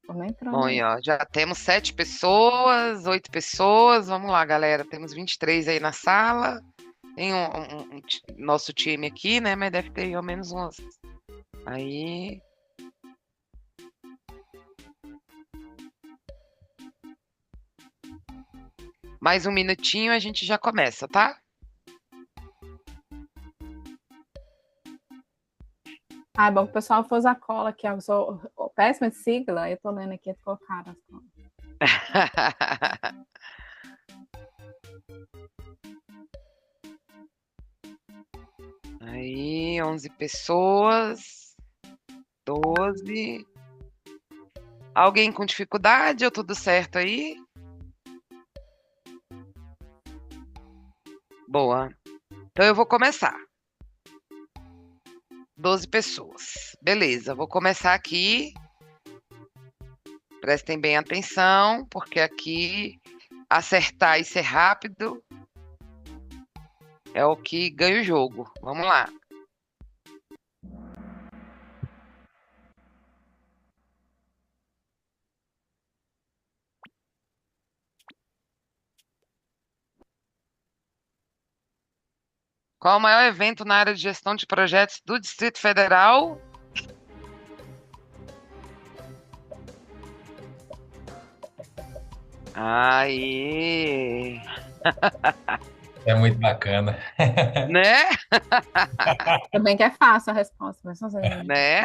como entrando Bom, aí. e ó, já temos 7 pessoas, 8 pessoas. Vamos lá, galera. Temos 23 aí na sala. Tem nosso time aqui, né? Mas deve ter ao menos umas. Aí. Mais um minutinho a gente já começa, tá? Ah, é bom que o pessoal for usar cola aqui. Eu sou péssima de sigla. Eu tô lendo aqui, colocaram as colas. Aí, 11 pessoas. 12. Alguém com dificuldade ou tudo certo aí? Boa. Então eu vou começar. 12 pessoas. Beleza, vou começar aqui. Prestem bem atenção, porque aqui acertar e ser rápido é o que ganha o jogo. Vamos lá. Qual o maior evento na área de gestão de projetos do Distrito Federal? Aí, É muito bacana. né? Também que é fácil a resposta, mas não sei. Né?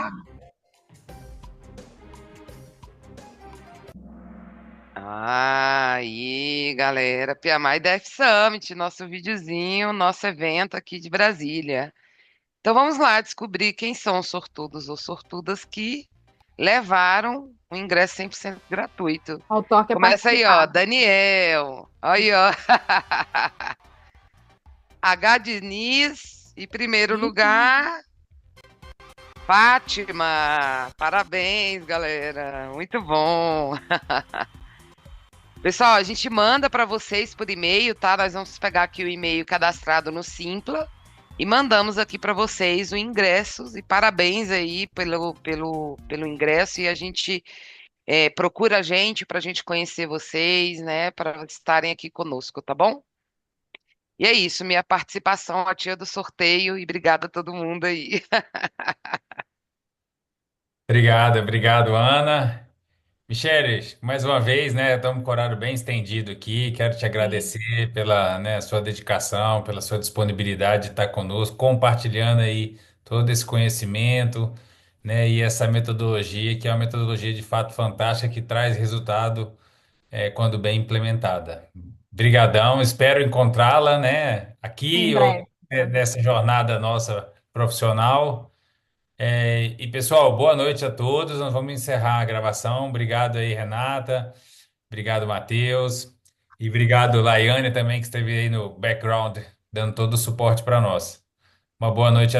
Aí, galera, PMI Def Summit, nosso videozinho, nosso evento aqui de Brasília. Então vamos lá descobrir quem são os sortudos ou sortudas que levaram o ingresso 100% gratuito. O toque é Começa aí, ó, participar. Daniel. Aí, ó. H. Diniz, em primeiro lugar, Fátima. Parabéns, galera. Muito bom. Pessoal, a gente manda para vocês por e-mail, tá? Nós vamos pegar aqui o e-mail cadastrado no Simpla e mandamos aqui para vocês o ingresso. E parabéns aí pelo ingresso. E a gente procura a gente para a gente conhecer vocês, né? Para estarem aqui conosco, tá bom? E é isso, minha participação, a tia do sorteio. E obrigada a todo mundo aí. Obrigado, Ana. Micheles, mais uma vez, né, estamos com o horário bem estendido aqui. Quero te Sim. agradecer pela, né, sua dedicação, pela sua disponibilidade de estar conosco, compartilhando aí todo esse conhecimento, né, e essa metodologia, que é uma metodologia de fato fantástica, que traz resultado quando bem implementada. Brigadão, espero encontrá-la, né, Em aqui ou breve. nessa jornada nossa profissional. E pessoal, boa noite a todos. Nós vamos encerrar a gravação. Obrigado aí, Renata. Obrigado, Matheus. E obrigado, Laiane, também, que esteve aí no background, dando todo o suporte para nós. Uma boa noite a